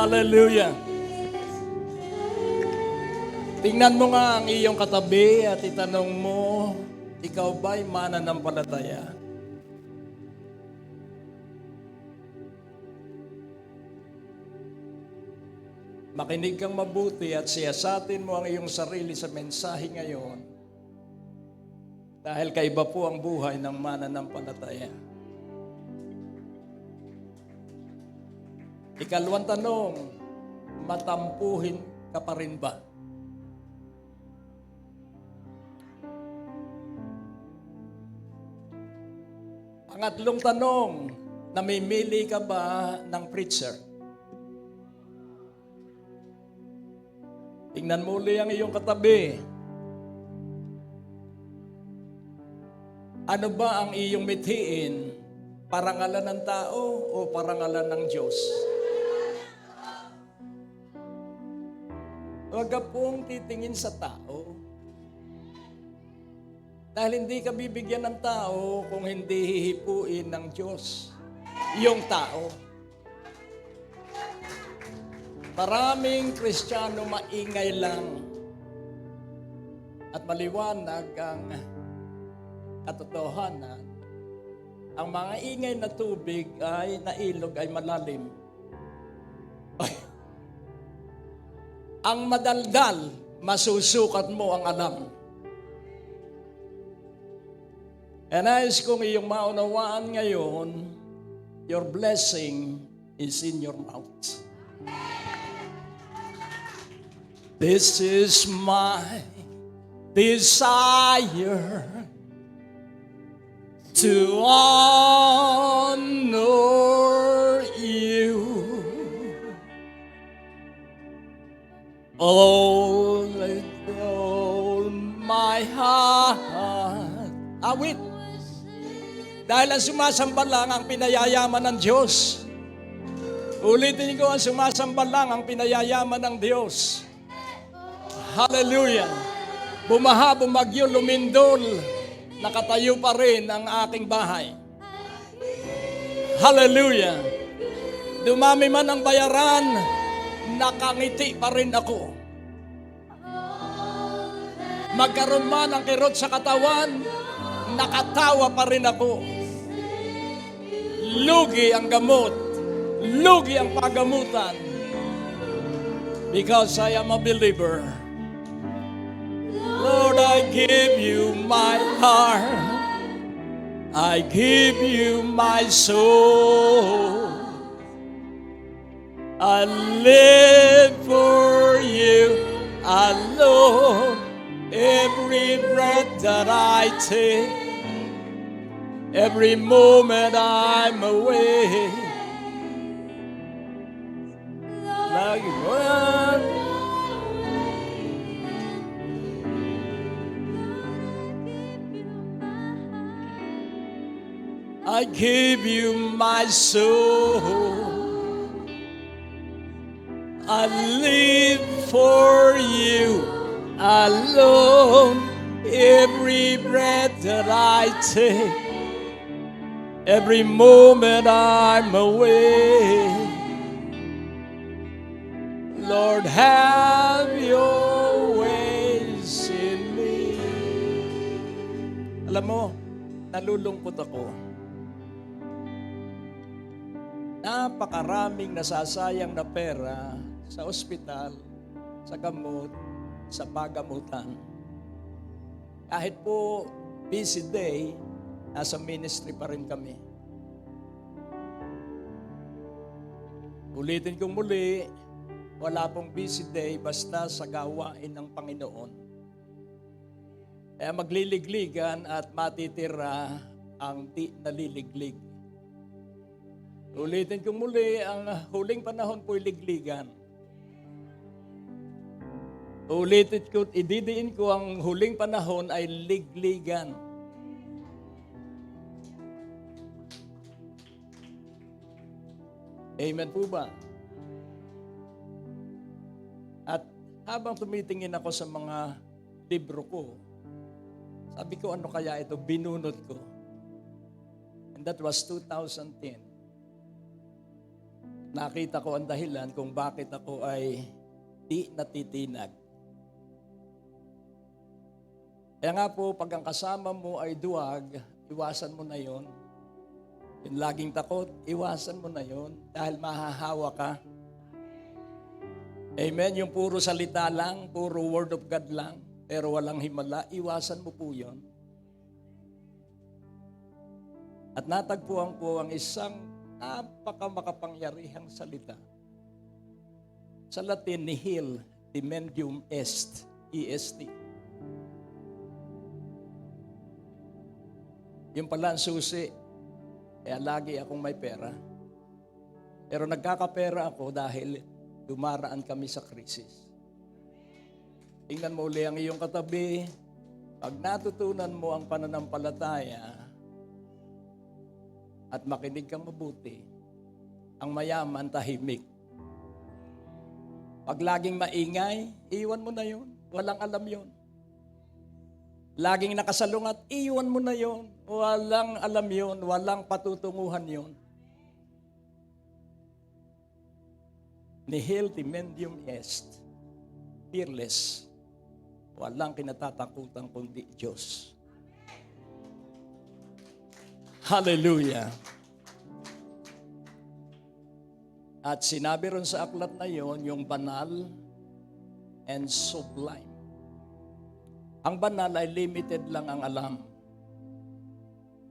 Hallelujah. Tingnan mo nga ang iyong katabi at itanong mo, ikaw ba'y mananampalataya? Makinig kang mabuti at siyasatin mo ang iyong sarili sa mensahe ngayon. Dahil kaiba po ang buhay ng mananampalataya. Ikalawang tanong, matampuhin ka pa rin ba? Pangatlong tanong, namimili ka ba ng preacher? Tingnan mo uli ang iyong katabi. Ano ba ang iyong mithiin? Parangalan ng tao o parangalan ng Diyos? Huwag ka pong titingin sa tao. Dahil hindi ka bibigyan ng tao kung hindi hihipuin ng Diyos yung tao. Maraming Kristiyano maingay lang at maliwanag ang katotohanan. Ang mga ingay na tubig na ilog ay malalim. Ang madaldal, masusukat mo ang alam. And nais kong iyong maunawaan ngayon, your blessing is in your mouth. This is my desire to honor you. Oh, with all my heart. Awit. Dahil ang sumasamba lang ang pinayayaman ng Diyos. Ulitin ko, ang sumasamba lang ang pinayayaman ng Diyos. Hallelujah. Bumaha, bumagyo, lumindol, nakatayo pa rin ang aking bahay. Hallelujah. Dumami man ang bayaran, nakangiti pa rin ako. Magkaroon man ang kirot sa katawan, nakatawa pa rin ako. Lugi ang gamot, lugi ang pagamutan. Because I am a believer. Lord, I give you my heart. I give you my soul. I live for you alone. Every breath that I take, every moment I'm awake. Like one. I give you my soul. I live for you alone. Every breath that I take, every moment I'm awake. Lord, have your ways in me. Alam mo, nalulungkot ako. Napakaraming nasasayang na pera sa ospital, sa gamot, sa pagamutan. Kahit po busy day, nasa ministry pa rin kami. Ulitin kong muli, wala pong busy day basta sa gawain ng Panginoon. Kaya magliligligan at matitira ang di naliliglig. Ulitin kong muli, ang huling panahon po'y ligligan. Ulitin ko, ididiin ko ang huling panahon ay ligligan. Amen po ba? At habang tumitingin ako sa mga libro ko, sabi ko, ano kaya ito? Binunot ko. And that was 2010. nakita ko ang dahilan kung bakit ako ay di natitinag. Kaya nga po, pag ang kasama mo ay duwag, iwasan mo na yon. Yung laging takot, iwasan mo na yon dahil mahahawa ka. Amen? Yung puro salita lang, puro word of God lang, pero walang himala, iwasan mo po yon. At natagpuan ko ang isang napakamakapangyarihang salita. Sa Latin, nihil timendum est, EST. Yung pala ang susi, kaya lagi akong may pera. Pero nagkakapera ako dahil dumaraan kami sa krisis. Tingnan mo uli ang iyong katabi. Pag natutunan mo ang pananampalataya at makinig kang mabuti, ang mayaman tahimik. Pag laging maingay, iwan mo na yun. Walang alam yun. Laging nakasalungat, iwan mo na yun. Walang alam yun, walang patutunguhan yun. Nihil timendum est, fearless. Walang kinatatakutan kundi Diyos. Hallelujah. At sinabi ron sa aklat na yon, yung banal and sublime. Ang banal ay limited lang ang alam.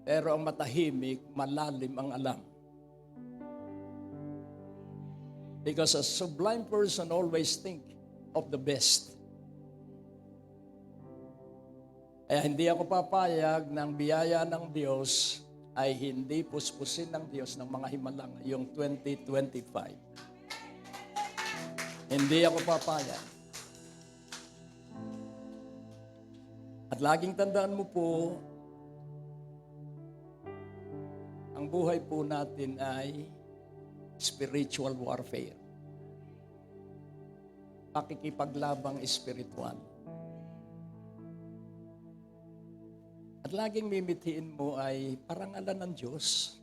Pero ang matahimik, malalim ang alam. Because a sublime person always think of the best. Kaya hindi ako papayag ng biyaya ng Diyos ay hindi puspusin ng Diyos ng mga himala yung 2025. Hindi ako papayag. At laging tandaan mo po, ang buhay po natin ay spiritual warfare. Pakikipaglabang espiritual. At laging mimithiin mo ay parangalan ng Diyos.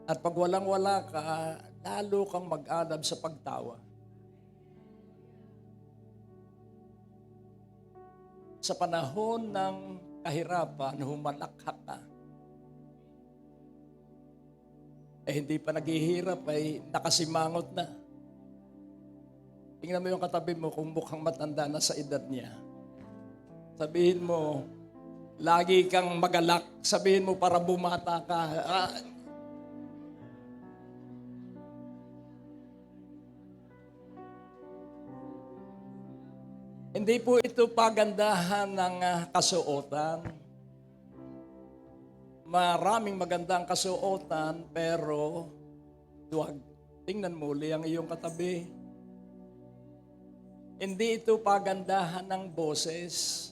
At pag walang-wala ka, lalo kang mag-alab sa pagtawa. Sa panahon ng kahirapan, humalakhak ka. Hindi pa naghihirap ay nakasimangot na. Tingnan mo yung katabi mo kung mukhang matanda na sa edad niya. Sabihin mo, lagi kang magalak. Sabihin mo para bumata ka. Hindi po ito pagandahan ng kasuotan. Maraming magandang kasuotan, pero duwag. Tingnan mo uli ang iyong katabi. Hindi ito pagandahan ng boses.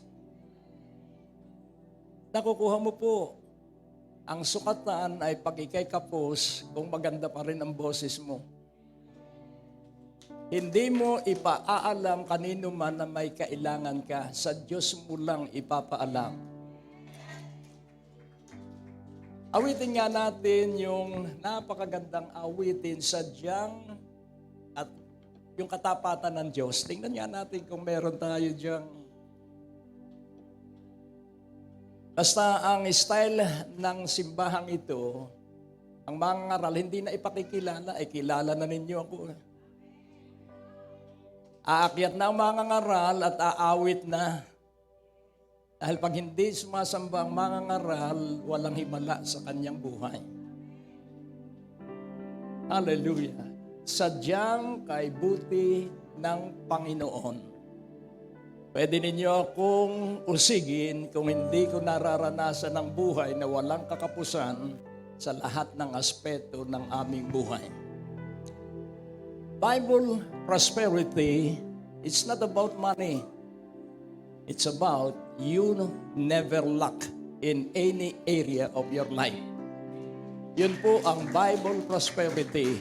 Nakukuha mo po. Ang sukatan ay pag ikay kapos, kung maganda pa rin ang boses mo. Hindi mo ipaalam kanino man na may kailangan ka. Sa Diyos mo lang ipapaalam. Awitin nga natin yung napakagandang awitin, sadyang at yung katapatan ng Diyos. Tingnan nga natin kung meron tayo diyang. Basta ang style ng simbahang ito, ang mga ngaral, hindi na ipakikilala, ay kilala na ninyo ako. Aakyat na ang mga ngaral at aawit na. Dahil pag hindi sumasamba ang mga ngaral, walang himala sa kanyang buhay. Hallelujah. Sadyang kaibuti ng Panginoon. Pwede ninyo akong usigin kung hindi ko nararanasan ng buhay na walang kakapusan sa lahat ng aspeto ng aming buhay. Bible prosperity, it's not about money. It's about you never lack in any area of your life. Yun po ang Bible prosperity,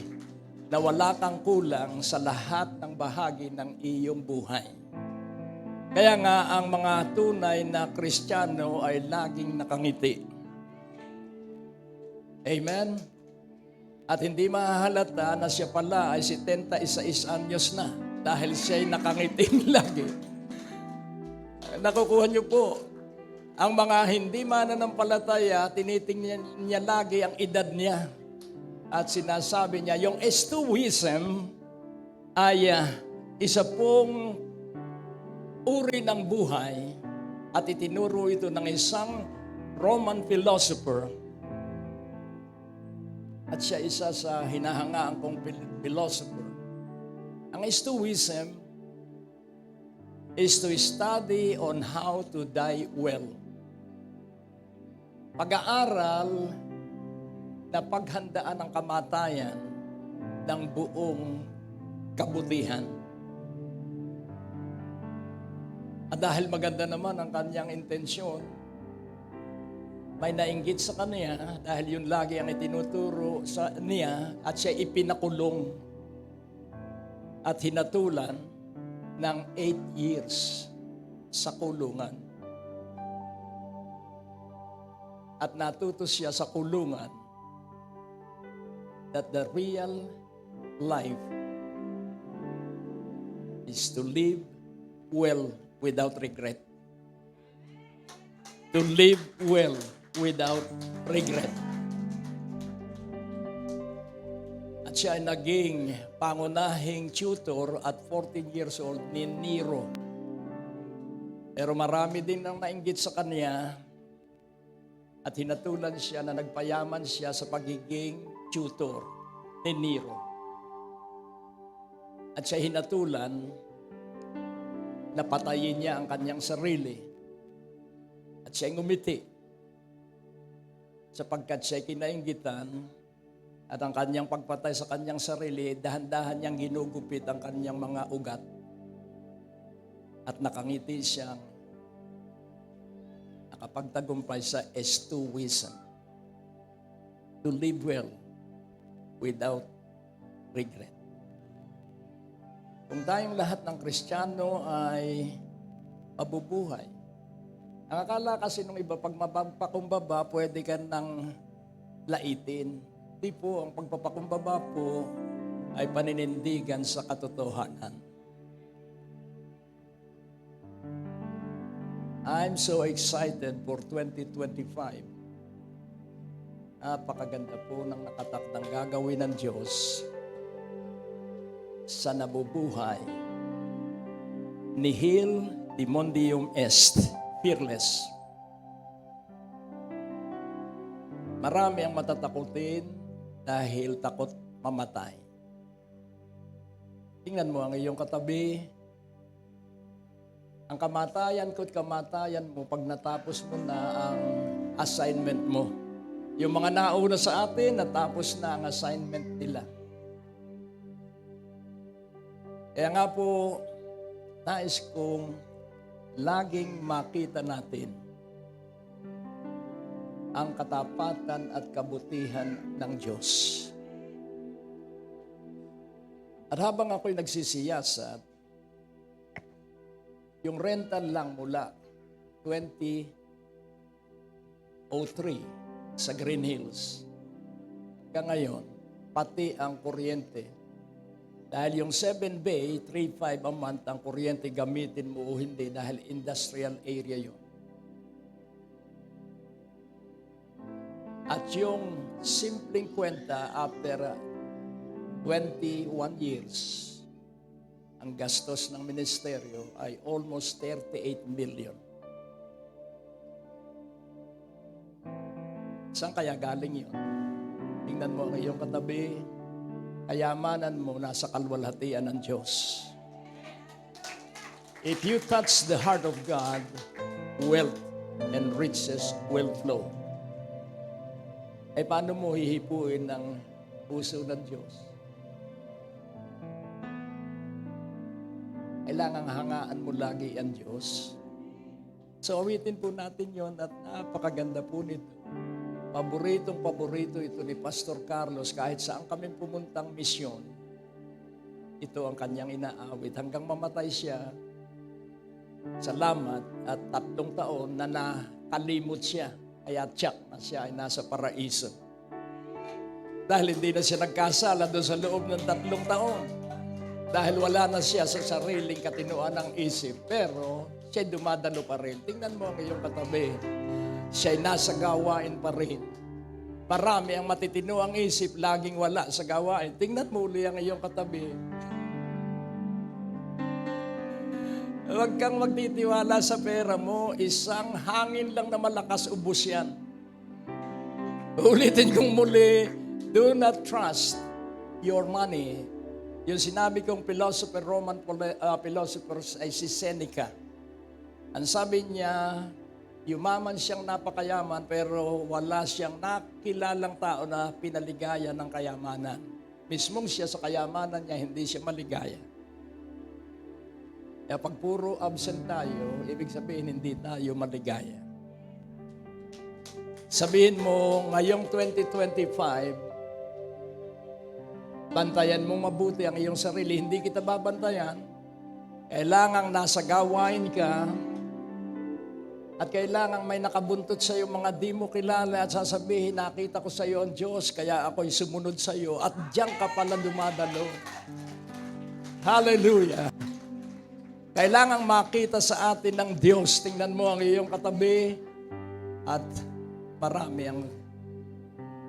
na wala kang kulang sa lahat ng bahagi ng iyong buhay. Kaya nga ang mga tunay na Kristiyano ay laging nakangiti. Amen? At hindi mahahalata na siya pala ay 76 anyos na dahil siya'y nakangiting lagi. Nakukuha niyo po, ang mga hindi mananampalataya, tinitingnan niya lagi ang edad niya. At sinasabi niya, yung estoicism ay isa pong uri ng buhay at itinuro ito ng isang Roman philosopher. At siya isa sa hinahangaan kong philosopher. Ang Stoicism is to study on how to die well. Pag-aaral na paghandaan ang kamatayan ng buong kabutihan. At dahil maganda naman ang kanyang intensyon, may nainggit sa kanya dahil yun lagi ang itinuturo sa niya at siya ipinakulong at hinatulan ng 8 years sa kulungan. At natuto siya sa kulungan that the real life is to live well without regret. To live well without regret. At siya ay naging pangunahing tutor at 14 years old ni Nero. Pero marami din nang nainggit sa kanya at hinatulan siya na nagpayaman siya sa pagiging tutor ni Nero. At siya hinatulan na patayin niya ang kanyang sarili. At siya ngumiti sapagkat siya kinainggitan at ang kanyang pagpatay sa kanyang sarili, dahan-dahan niyang ginugupit ang kanyang mga ugat. At nakangiti siyang nakapagtagumpay sa Stoicism. To live well without regret. Kung tayong lahat ng Kristiyano ay mabubuhay, ang akala kasi nung iba, pag mapagpakumbaba, pwede ka nang laitin. Di po, ang pagpapakumbaba po ay paninindigan sa katotohanan. I'm so excited for 2025. Napakaganda po ng nakatakdang gagawin ng Diyos sa nabubuhay. Nihil demondium est. Fearless. Marami ang matatakutin dahil takot mamatay. Tingnan mo ang iyong katabi. Ang kamatayan ko't kamatayan mo pag natapos mo na ang assignment mo. Yung mga nauna sa atin, natapos na ang assignment nila. Kaya nga po, nais kong laging makita natin ang katapatan at kabutihan ng Diyos. At habang ako'y nagsisiyasat, yung rental lang mula 2003 sa Green Hills, hanggang ngayon, pati ang kuryente. Dahil yung 7 Bay, 3.5 a month ang kuryente gamitin mo o hindi dahil industrial area yun. At yung simpleng kwenta after 21 years, ang gastos ng ministeryo ay almost 38 million. Saan kaya galing yun? Tingnan mo ang iyong katabi, kayamanan mo nasa kalwalhatian ng Diyos. If you touch the heart of God, wealth and riches will flow. Paano mo hihipuin ang puso ng Diyos? Kailangang hangaan mo lagi ang Diyos. So awitin po natin yon at napakaganda po nito. Paborito ito ni Pastor Carlos kahit saan kami pumuntang misyon. Ito ang kanyang inaawit hanggang mamatay siya. Salamat at 3 taon na nakalimot siya. Kaya tiyak na siya ay nasa paraiso. Dahil hindi na siya nagkasala doon sa loob ng 3 taon. Dahil wala na siya sa sariling katinuan ng isip. Pero siya'y dumadalo pa rin. Tingnan mo ang iyong katabi. Siya'y nasa gawain pa rin. Marami ang matitino ang isip, laging wala sa gawain. Tingnan mo uli ang iyong katabi. Huwag kang magtitiwala sa pera mo. Isang hangin lang na malakas, ubos yan. Ulitin kong muli, do not trust your money. Yung sinabi kong philosopher, Roman philosopher ay si Seneca. Ang sabi niya, yumaman siyang napakayaman pero wala siyang nakilalang tao na pinaligaya ng kayamanan. Mismong siya sa kayamanan niya, hindi siya maligaya. Kaya pag puro absent tayo, ibig sabihin hindi tayo maligaya. Sabihin mo, ngayong 2025, bantayan mo mabuti ang iyong sarili. Hindi kita babantayan. Kailangang nasa gawain ka at kailangang may nakabuntot sa iyo mga di mo kilala at sasabihin, nakita ko sa iyo ang Diyos, kaya ako'y sumunod sa iyo at diyan ka pala dumadalo. Hallelujah! Kailangang makita sa atin ng Diyos. Tingnan mo ang iyong katabi at marami ang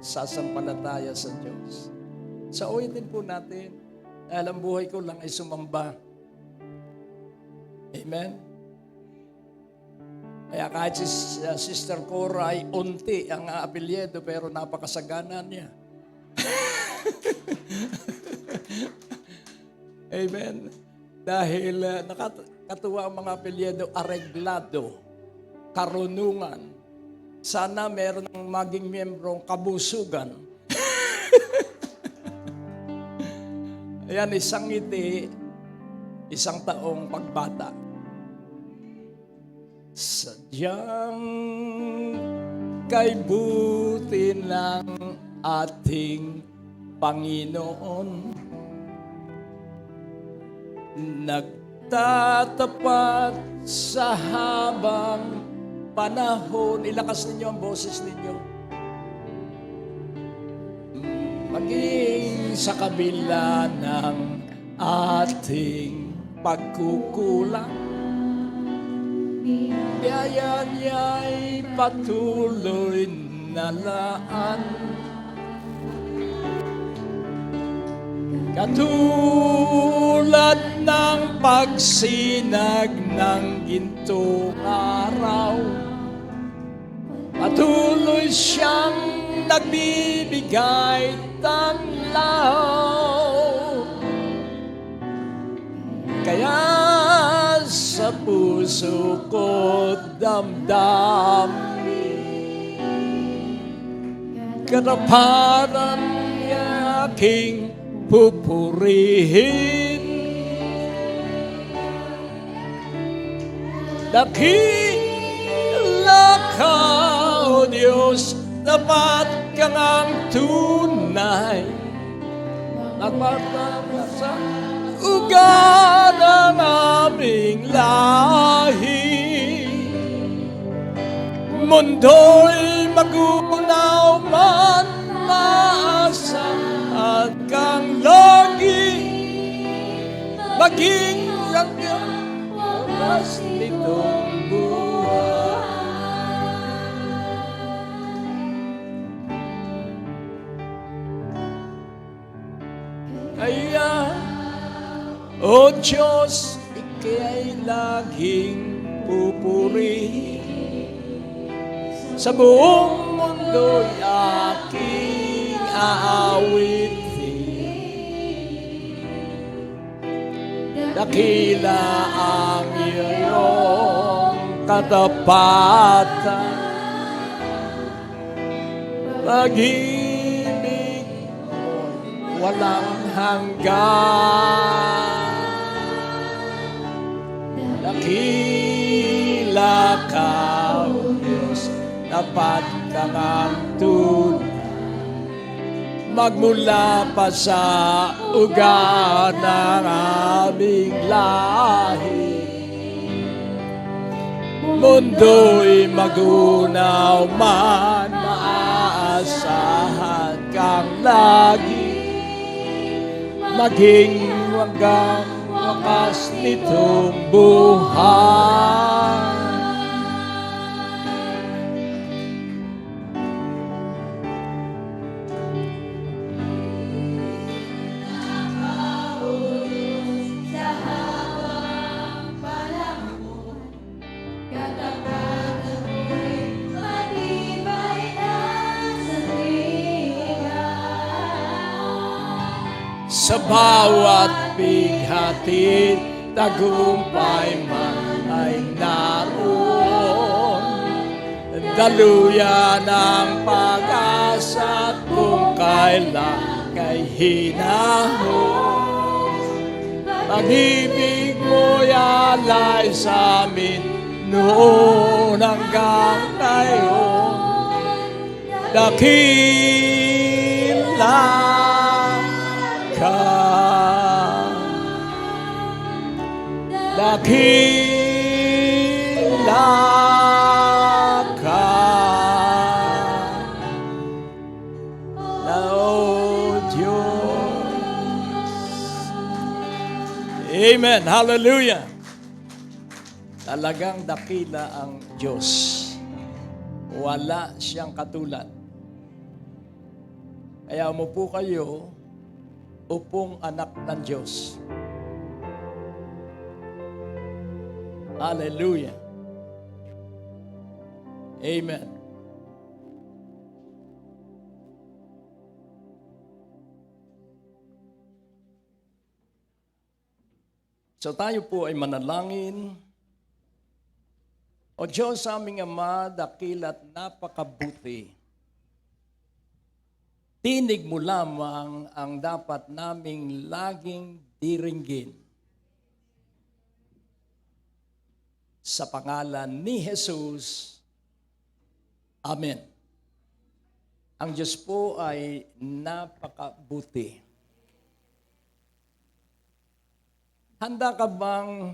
sasampalataya sa Diyos. Sa ulitin po natin, dahil ang buhay ko lang ay sumamba. Amen? Kaya kahit si Sister Cora ay unti ang apelyido pero napakasagana niya. Amen? Dahil nakatuwa ang mga apelyido, areglado, karunungan. Sana meron ng maging miyembrong kabusugan. Ayan, isang ngiti, isang taong pagbata. Sadyang kay buti ng ating Panginoon, nagtatapat sa habang panahon. Ilakas ninyo ang boses ninyo. Maging sa kabila ng ating pagkukulang, biyaya niya'y patuloy na laan. Katulad ng pagsinag ng gintong araw, patuloy siyang nagbibigay tanglaw. Kaya sa puso ko damdamin, karaparan niya aking pupurihin. Dakila ka, O Diyos, dapat kang ang tunay. Nagpapala sa ugat ng aming lahi. Mundo'y magunaw man, maasahan kang lagi. Maging hanggang wakas nitong buhay. Kaya, O Diyos, ika'y laging pupurihin. Sa buong mundo'y aking aawitin. Dakila ang iyong katapatan, pag-ibig mo'y walang hanggan. Dakila ka, O Diyos, dapat kang ang tunay. Magmula pa sa ugat ng aming lahi. mundo'y magunaw man, maaasahan kang lagi maging hanggang wakas nitong buhay. Sa bawat bighati, tagumpay man ay naroon. Daluyan ang pag-asa kung kailan kay hinahon. Pag-ibig mo'y alay sa amin noon hanggang ngayon. Dakila dakila ka na o Diyos. Amen. Hallelujah. Talagang dakila ang Diyos. Wala siyang katulad. Kaya umupo kayo, upong anak ng Diyos. Hallelujah. Amen. So tayo po ay manalangin. O Diyos, aming Ama, dakila at napakabuti. Tinig mo lamang ang dapat naming laging diringgin. Sa pangalan ni Jesus, Amen. Ang Diyos po ay napakabuti. Handa ka bang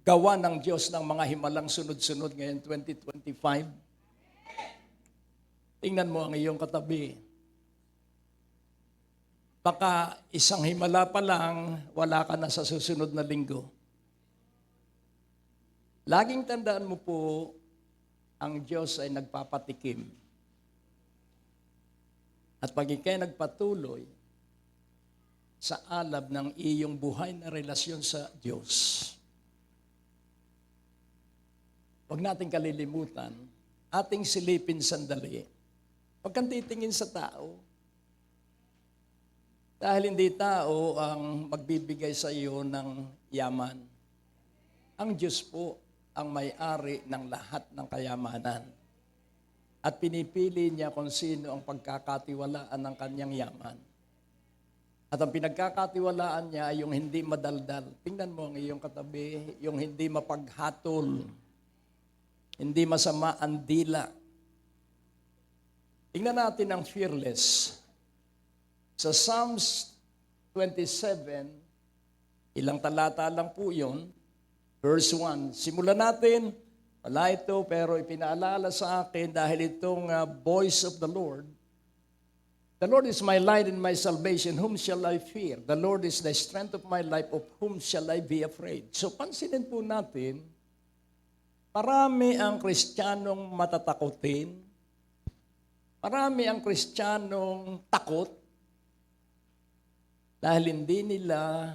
gawa ng Diyos ng mga himalang sunod-sunod ngayon 2025? Tingnan mo ang iyong katabi. Baka isang himala pa lang, wala ka na sa susunod na linggo. Laging tandaan mo po, ang Diyos ay nagpapatikim. At pag ikay nagpatuloy sa alab ng iyong buhay na relasyon sa Diyos, huwag natin kalilimutan, ating silipin sandali. Huwag kang titingin sa tao. Dahil hindi tao ang magbibigay sa iyo ng yaman. Ang Diyos po ang may-ari ng lahat ng kayamanan. At pinipili niya kung sino ang pagkakatiwalaan ng kanyang yaman. At ang pinagkakatiwalaan niya ay yung hindi madaldal. Tingnan mo ang iyong katabi, yung hindi mapaghatol, hindi masama ang dila. Tingnan natin ang fearless. Sa Psalms 27, ilang talata lang po yun, Verse 1. Simulan natin. Wala ito, pero ipinaalala sa akin dahil itong voice of the Lord. The Lord is my light and my salvation. Whom shall I fear? The Lord is the strength of my life. Of whom shall I be afraid? So pansinin po natin, marami ang Kristiyanong matatakutin. Marami ang Kristiyanong takot dahil hindi nila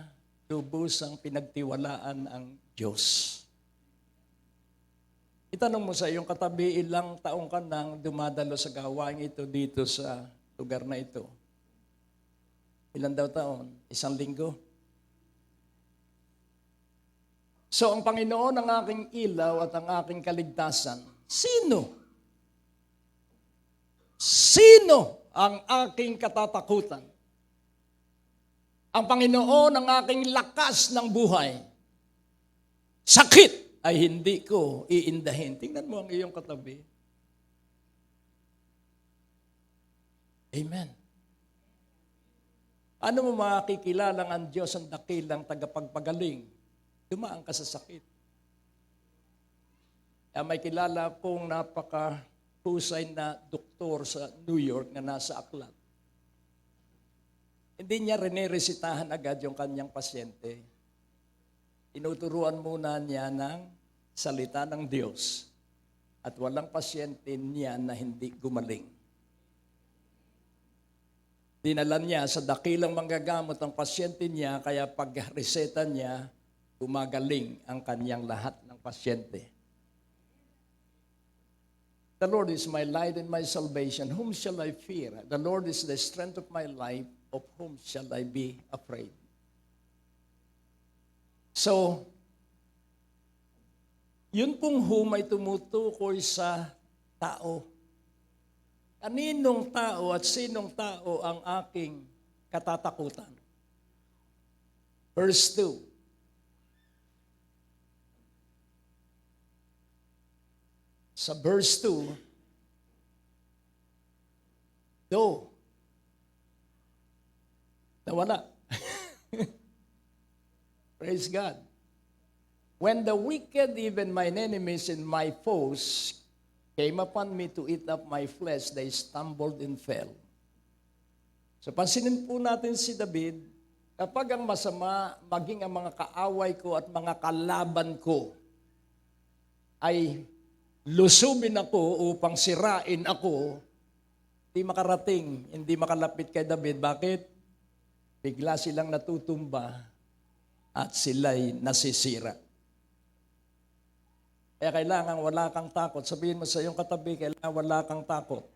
lubos ang pinagtiwalaan ang Diyos. Itanong mo sa iyong katabi, ilang taong ka nang dumadalo sa gawain ito dito sa lugar na ito? Ilan daw taon? 1 linggo? So ang Panginoon ang aking ilaw at ang aking kaligtasan. Sino? Sino ang aking katatakutan? Ang Panginoon ang aking lakas ng buhay. Sakit ay hindi ko iindahin. Tingnan mo ang iyong katabi. Amen. Ano mo makikilalang ang Diyos ang dakilang tagapagpagaling? Dumaan ka sa sakit. May kilala pong napaka-husay na doktor sa New York na nasa aklat. Hindi niya riniresitahan agad yung kanyang pasyente. Inuturuan muna niya ng salita ng Diyos at walang pasyente niya na hindi gumaling. Dinala niya sa dakilang manggagamot ang pasyente niya, kaya pag-reseta niya, gumagaling ang kanyang lahat ng pasyente. The Lord is my light and my salvation. Whom shall I fear? The Lord is the strength of my life. Of whom shall I be afraid? So, yun pong whom ay tumutukoy sa tao. Kaninong tao at sinong tao ang aking katatakutan? Verse 2. Sa verse 2, though, nawala. Praise God. When the wicked, even mine enemies and my foes, came upon me to eat up my flesh, they stumbled and fell. So pansinin po natin si David, kapag ang masama, maging ang mga kaaway ko at mga kalaban ko ay lusubin ako upang sirain ako, hindi makarating, hindi makalapit kay David. Bakit? Bigla silang natutumba at sila'y nasisira. Kaya kailangan wala kang takot. Sabihin mo sa iyong katabi, kailangan wala kang takot.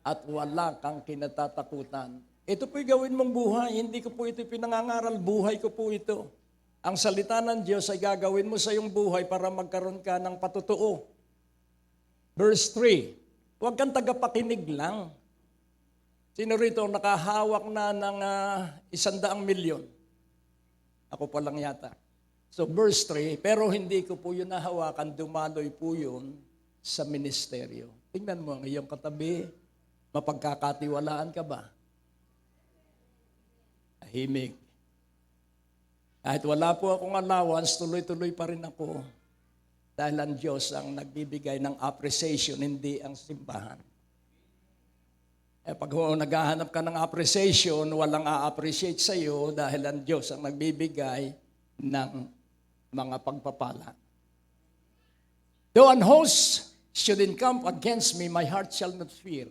At wala kang kinatatakutan. Ito po'y gawin mong buhay. Hindi ko po ito pinangangaral. Buhay ko po ito. Ang salita ng Diyos ay gagawin mo sa iyong buhay para magkaroon ka ng patutuo. Verse 3. Huwag kang tagapakinig lang. Sino rito nakahawak na ng 100 milyon? Ako pa lang yata. So verse 3, pero hindi ko po yun nahawakan, dumaloy po yun sa ministeryo. Tingnan mo ang iyong katabi, mapagkakatiwalaan ka ba? Tahimik. Kahit wala po akong allowance, tuloy-tuloy pa rin ako. Dahil ang Diyos ang nagbibigay ng appreciation, hindi ang simbahan. Pag naghahanap ka ng appreciation, walang a-appreciate sa iyo dahil ang Diyos ang nagbibigay ng mga pagpapala. Though an host should encamp against me, my heart shall not fear.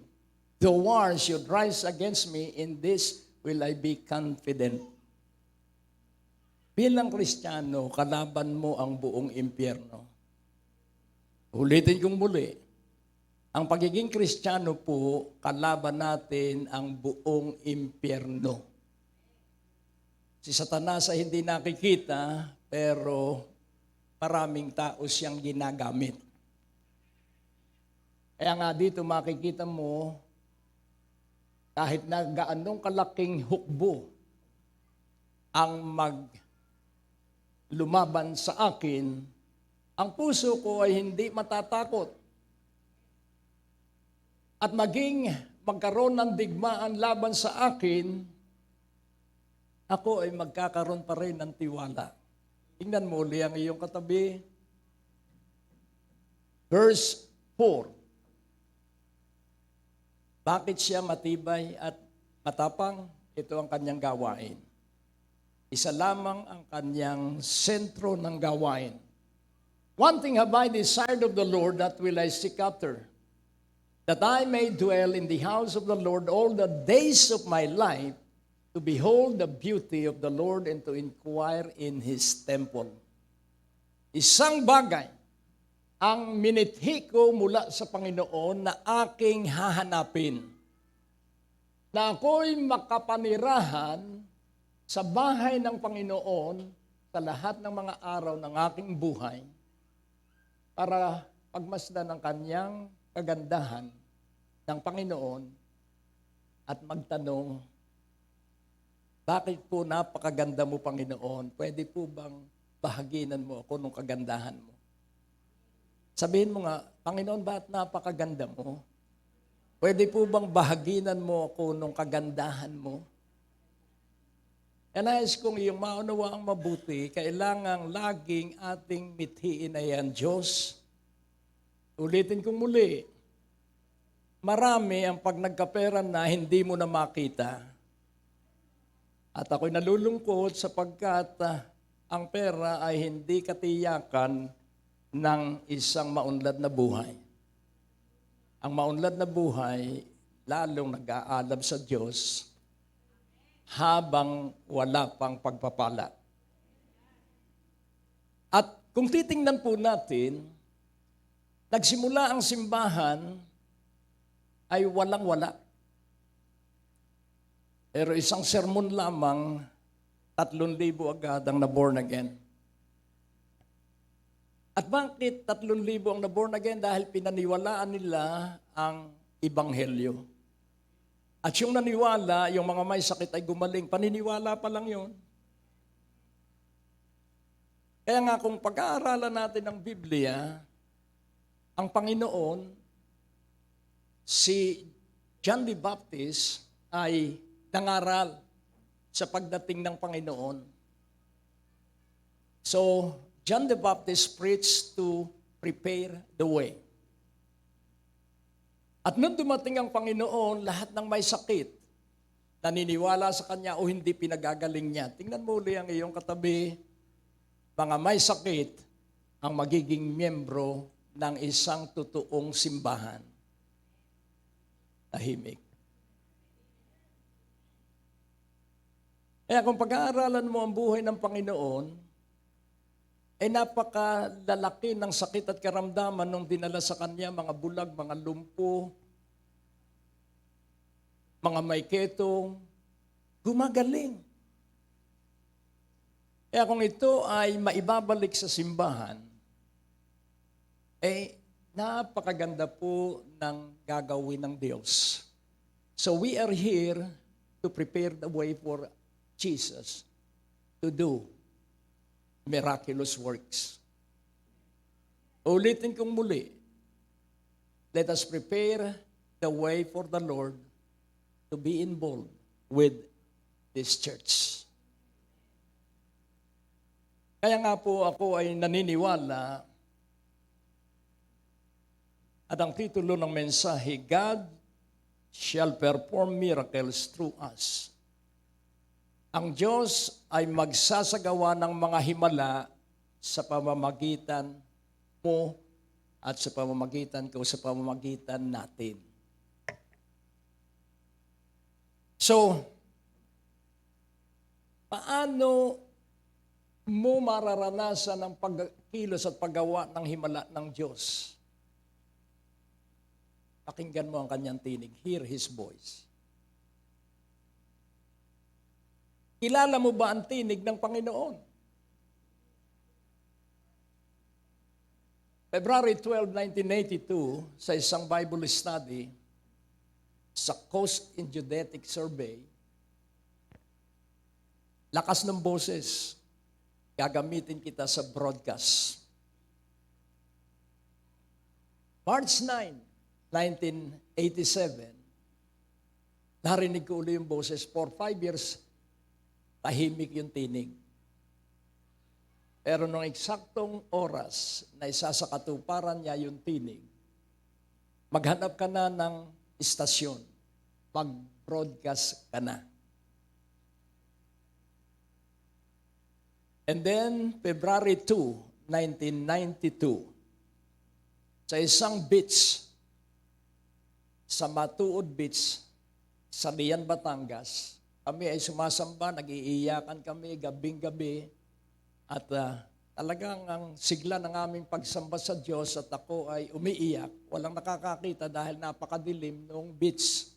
Though war should rise against me, in this will I be confident. Bilang Kristiyano, kalaban mo ang buong impyerno. Ulitin kong muli, ang pagiging Kristiyano po, kalaban natin ang buong impyerno. Si Satanas ay hindi nakikita, pero maraming tao siyang ginagamit. Kaya nga dito makikita mo, kahit na gaanong kalaking hukbo ang lumaban sa akin, ang puso ko ay hindi matatakot. At maging magkaroon ng digmaan laban sa akin, ako ay magkakaroon pa rin ng tiwala. Tingnan mo uli ang iyong katabi. Verse 4. Bakit siya matibay at matapang? Ito ang kanyang gawain. Isa lamang ang kanyang sentro ng gawain. One thing have I desired of the Lord, that will I seek after, that I may dwell in the house of the Lord all the days of my life, to behold the beauty of the Lord and to inquire in His temple. Isang bagay ang minithi ko mula sa Panginoon na aking hahanapin, na ako'y makapanirahan sa bahay ng Panginoon sa lahat ng mga araw ng aking buhay para pagmasdan ng kanyang kagandahan ng Panginoon at magtanong, bakit po napakaganda mo, Panginoon? Pwede po bang bahaginan mo ako ng kagandahan mo? Sabihin mo nga, Panginoon, bakit napakaganda mo? Pwede po bang bahaginan mo ako ng kagandahan mo? Kaya nais kong iyong maunawa ang mabuti, kailangang laging ating mithiin ay ang Diyos. Ulitin kong muli, marami ang pag nagkapera na hindi mo na makita. At ako'y nalulungkot sapagkat ang pera ay hindi katiyakan ng isang maunlad na buhay. Ang maunlad na buhay, lalong nag-aalab sa Diyos habang wala pang pagpapala. At kung titingnan po natin, nagsimula ang simbahan ay walang-wala. Pero isang sermon lamang, 3,000 agad ang na-born again. At bakit 3,000 ang na-born again? Dahil pinaniwalaan nila ang Ebanghelyo. At yung naniwala, yung mga may sakit ay gumaling. Paniniwala pa lang yun. Kaya nga kung pag-aaralan natin ang Biblia, ang Panginoon, si John the Baptist ay nangaral sa pagdating ng Panginoon. So, John the Baptist preached to prepare the way. At nung dumating ang Panginoon, lahat ng may sakit, naniniwala sa Kanya o hindi pinagagaling niya. Tingnan mo uli ang iyong katabi, mga may sakit ang magiging miyembro ng isang totoong simbahan. Tahimik. Kaya kung pag-aaralan mo ang buhay ng Panginoon, ay napakalalaki ng sakit at karamdaman nung dinala sa Kanya, mga bulag, mga lumpo, mga may ketong, gumagaling. Kaya kung ito ay maibabalik sa simbahan, napakaganda po ng gagawin ng Diyos. So we are here to prepare the way for Jesus to do miraculous works. Ulitin kong muli, let us prepare the way for the Lord to be involved with this church. Kaya nga po ako ay naniniwala at ang titulo ng mensahe, God shall perform miracles through us. Ang Diyos ay magsasagawa ng mga himala sa pamamagitan mo at sa pamamagitan ko, sa pamamagitan natin. So, paano mo mararanasan ang pagkilos at paggawa ng himala ng Diyos? Pakinggan mo ang kanyang tinig. Hear His voice. Kilala mo ba ang tinig ng Panginoon? February 12, 1982, sa isang Bible study, sa Coast and Geodetic Survey, lakas ng boses, gagamitin kita sa broadcast. March 9, 1987, narinig ko ulit yung boses. For 5 years, tahimik yung tinig. Pero nung eksaktong oras na isa sa katuparan niya yung tinig, maghanap ka na ng istasyon. Mag-broadcast ka na. And then, February 2, 1992, sa isang beach, sa Matuod Beach, sa Lian, Batangas, kami ay sumasamba, nag-iiyakan kami gabing-gabi at talagang ang sigla ng aming pagsamba sa Diyos at ako ay umiiyak. Walang nakakakita dahil napakadilim noong beach.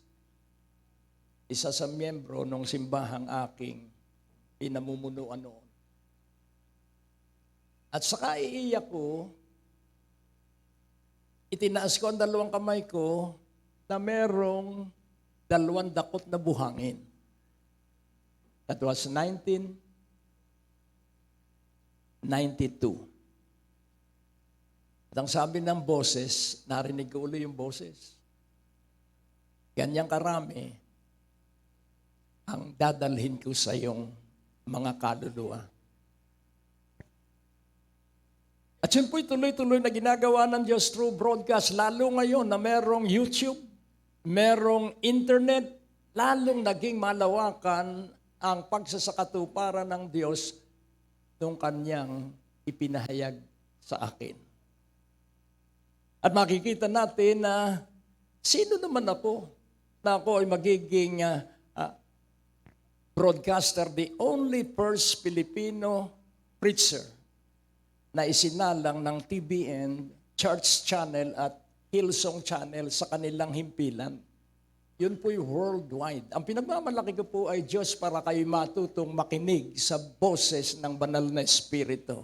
Isa sa miyembro ng simbahang aking pinamumunuan noon. At saka iiyak ko, itinaas ko ang 2 kamay ko na merong 2 dakot na buhangin. That was 1992. At ang sabi ng boses, narinig ko ulit yung boses. Ganyang karami ang dadalhin ko sa iyong mga kaluluwa. At yun po'y tuloy-tuloy na ginagawa ng Diyos through broadcast, lalo ngayon na merong YouTube, merong internet, lalong naging malawakan ang pagsasakatuparan ng Diyos nung kanyang ipinahayag sa akin. At makikita natin na sino naman ako na ako ay magiging broadcaster, the only first Filipino preacher na isinalang ng TBN, Church Channel at Hillsong Channel sa kanilang himpilan. Yun po'y worldwide. Ang pinagmamalaki ko po ay Diyos para kayo matutong makinig sa boses ng banal na Espiritu.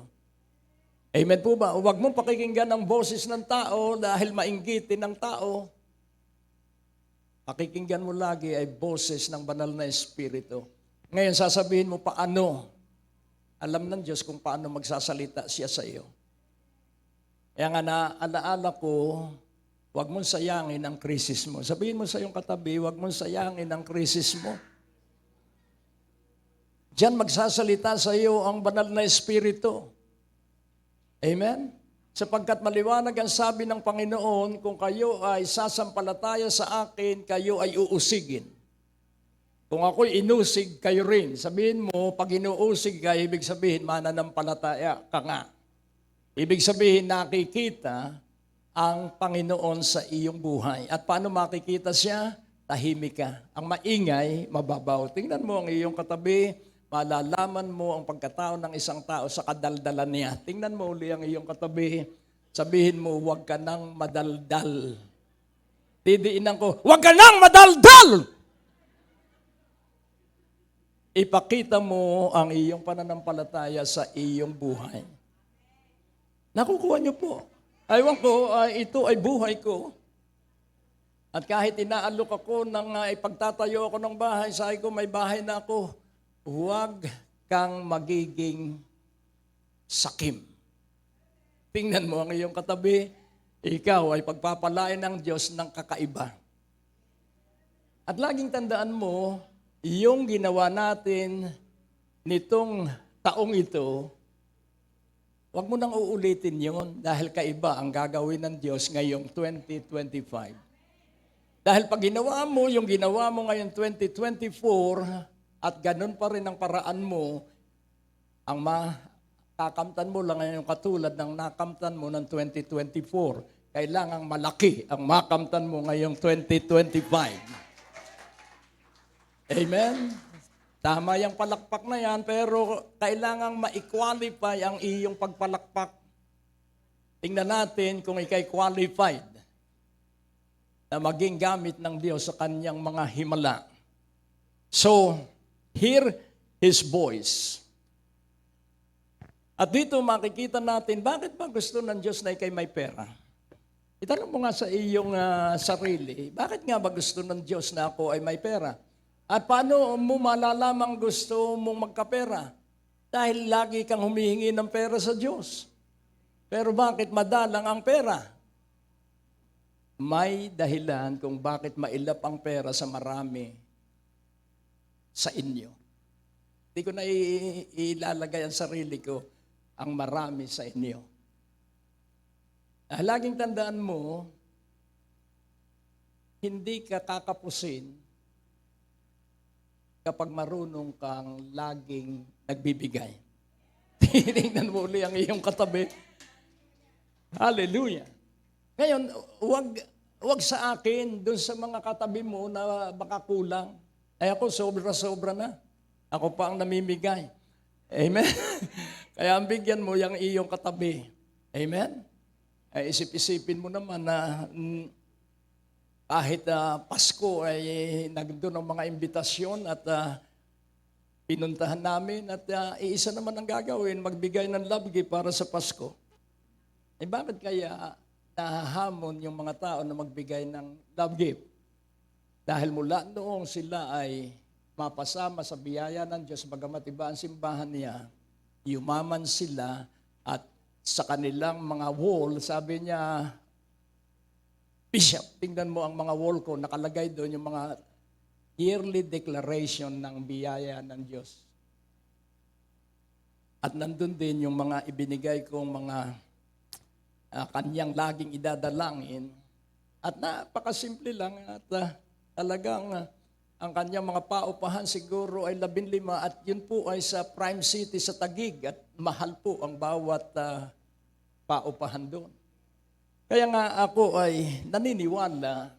Amen po ba? Huwag mong pakikinggan ang boses ng tao dahil mainggitin ng tao. Pakikinggan mo lagi ay boses ng banal na Espiritu. Ngayon sasabihin mo paano. Alam ng Diyos kung paano magsasalita siya sa iyo. Kaya nga naalaala ko, huwag mong sayangin ang krisis mo. Sabihin mo sa iyong katabi, huwag mong sayangin ang krisis mo. Diyan magsasalita sa iyo ang banal na Espiritu. Amen? Sapagkat maliwanag ang sabi ng Panginoon, kung kayo ay sasampalataya sa akin, kayo ay uusigin. Kung ako'y inusig, kayo rin. Sabihin mo, pag inuusig ka, ibig sabihin, mananampalataya ka nga. Ibig sabihin, nakikita ang Panginoon sa iyong buhay. At paano makikita siya? Tahimik ka. Ang maingay, mababaw. Tingnan mo ang iyong katabi, malalaman mo ang pagkatao ng isang tao sa kadaldalan niya. Tingnan mo uli ang iyong katabi, sabihin mo, huwag ka nang madaldal. Didiinan ko, huwag ka nang madaldal! Ipakita mo ang iyong pananampalataya sa iyong buhay. Nakukuha niyo po. Aywan ko, ito ay buhay ko. At kahit inaalok ako ng ipagtatayo ako ng bahay, sabi ko may bahay na ako, huwag kang magiging sakim. Tingnan mo ang iyong katabi, ikaw ay pagpapalain ng Diyos ng kakaiba. At laging tandaan mo, yung ginawa natin nitong taong ito, huwag mo nang uulitin yon dahil kaiba ang gagawin ng Diyos ngayong 2025. Dahil pag ginawa mo yung ginawa mo ngayong 2024 at ganun pa rin ang paraan mo, ang makakamtan mo lang ngayong katulad ng nakamtan mo ng 2024. Kailangang malaki ang makamtan mo ngayong 2025. Amen? Tama yung palakpak na yan, pero kailangang ma-qualify ang iyong pagpalakpak. Tingnan natin kung ikay qualified na maging gamit ng Diyos sa kanyang mga himala. So, hear His voice. At dito makikita natin, bakit ba gusto ng Diyos na ikay may pera? Itanong mo nga sa iyong sarili, bakit nga ba gusto ng Diyos na ako ay may pera? At paano mo malalamang gusto mong magkapera? Dahil lagi kang humihingi ng pera sa Diyos. Pero bakit madalang ang pera? May dahilan kung bakit mailap ang pera sa marami sa inyo. Hindi ko na ilalagay ang sarili ko ang marami sa inyo. Laging tandaan mo, hindi ka kakapusin kapag marunong kang laging nagbibigay. Tingnan mo uli ang iyong katabi. Hallelujah. Ngayon, wag sa akin, dun sa mga katabi mo na baka kulang. Ay ako, sobra-sobra na. Ako pa ang namimigay. Amen? Kaya ang bigyan mo yung iyong katabi. Amen? Ay isip-isipin mo naman na kahit Pasko ay nagdoon ang mga imbitasyon at pinuntahan namin at iisa naman ang gagawin, magbigay ng love gift para sa Pasko. Eh bakit kaya nahahamon yung mga tao na magbigay ng love gift? Dahil mula noong sila ay mapasama sa biyaya ng Diyos, bagamat iba ang simbahan niya, yumaman sila at sa kanilang mga wall, sabi niya, Bishop, tingnan mo ang mga wall ko, nakalagay doon yung mga yearly declaration ng biyaya ng Diyos. At nandun din yung mga ibinigay kong mga kanyang laging idadalangin. At napakasimple lang at talagang ang kanyang mga paupahan siguro ay 15 at yun po ay sa Prime City sa Taguig at mahal po ang bawat paupahan doon. Kaya nga ako ay naniniwala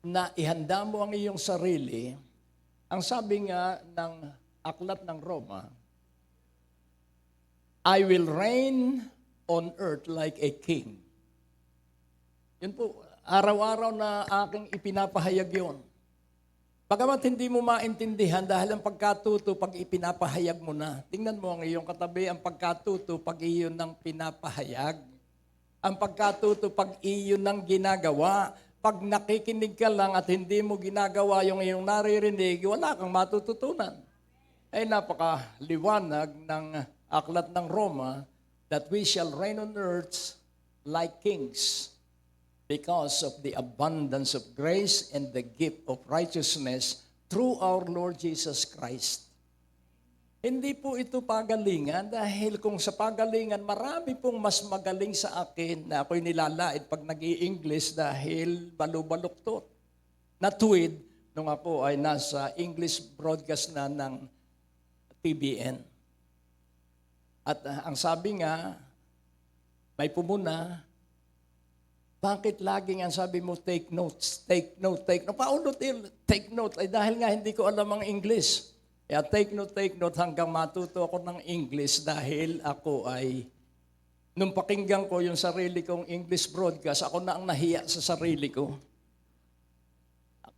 na ihanda mo ang iyong sarili. Ang sabi nga ng aklat ng Roma, I will reign on earth like a king. Yun po, araw-araw na aking ipinapahayag yun. Bagamat hindi mo maintindihan dahil ang pagkatuto pag ipinapahayag mo na. Tingnan mo ang iyong katabi, ang pagkatuto pag iyon ng pinapahayag. Ang pagkatuto pag iyon ng ginagawa. Pag nakikinig ka lang at hindi mo ginagawa yung iyong naririnig, wala kang matututunan. Ay napakaliwanag ng aklat ng Roma that we shall reign on earth like kings because of the abundance of grace and the gift of righteousness through our Lord Jesus Christ. Hindi po ito pagalingan dahil kung sa pagalingan, marami pong mas magaling sa akin na ako'y nilalait pag nag-i-English dahil balubaluktot. Natuwid nung ako ay nasa English broadcast na ng TBN. At ang sabi nga, may pumuna, bakit laging ang sabi mo, take notes, take note, take note. Paulit, take note. Ay dahil nga hindi ko alam ang English. Kaya take note hanggang matuto ako ng English dahil ako ay, nung pakinggan ko yung sarili kong English broadcast, ako na ang nahiya sa sarili ko.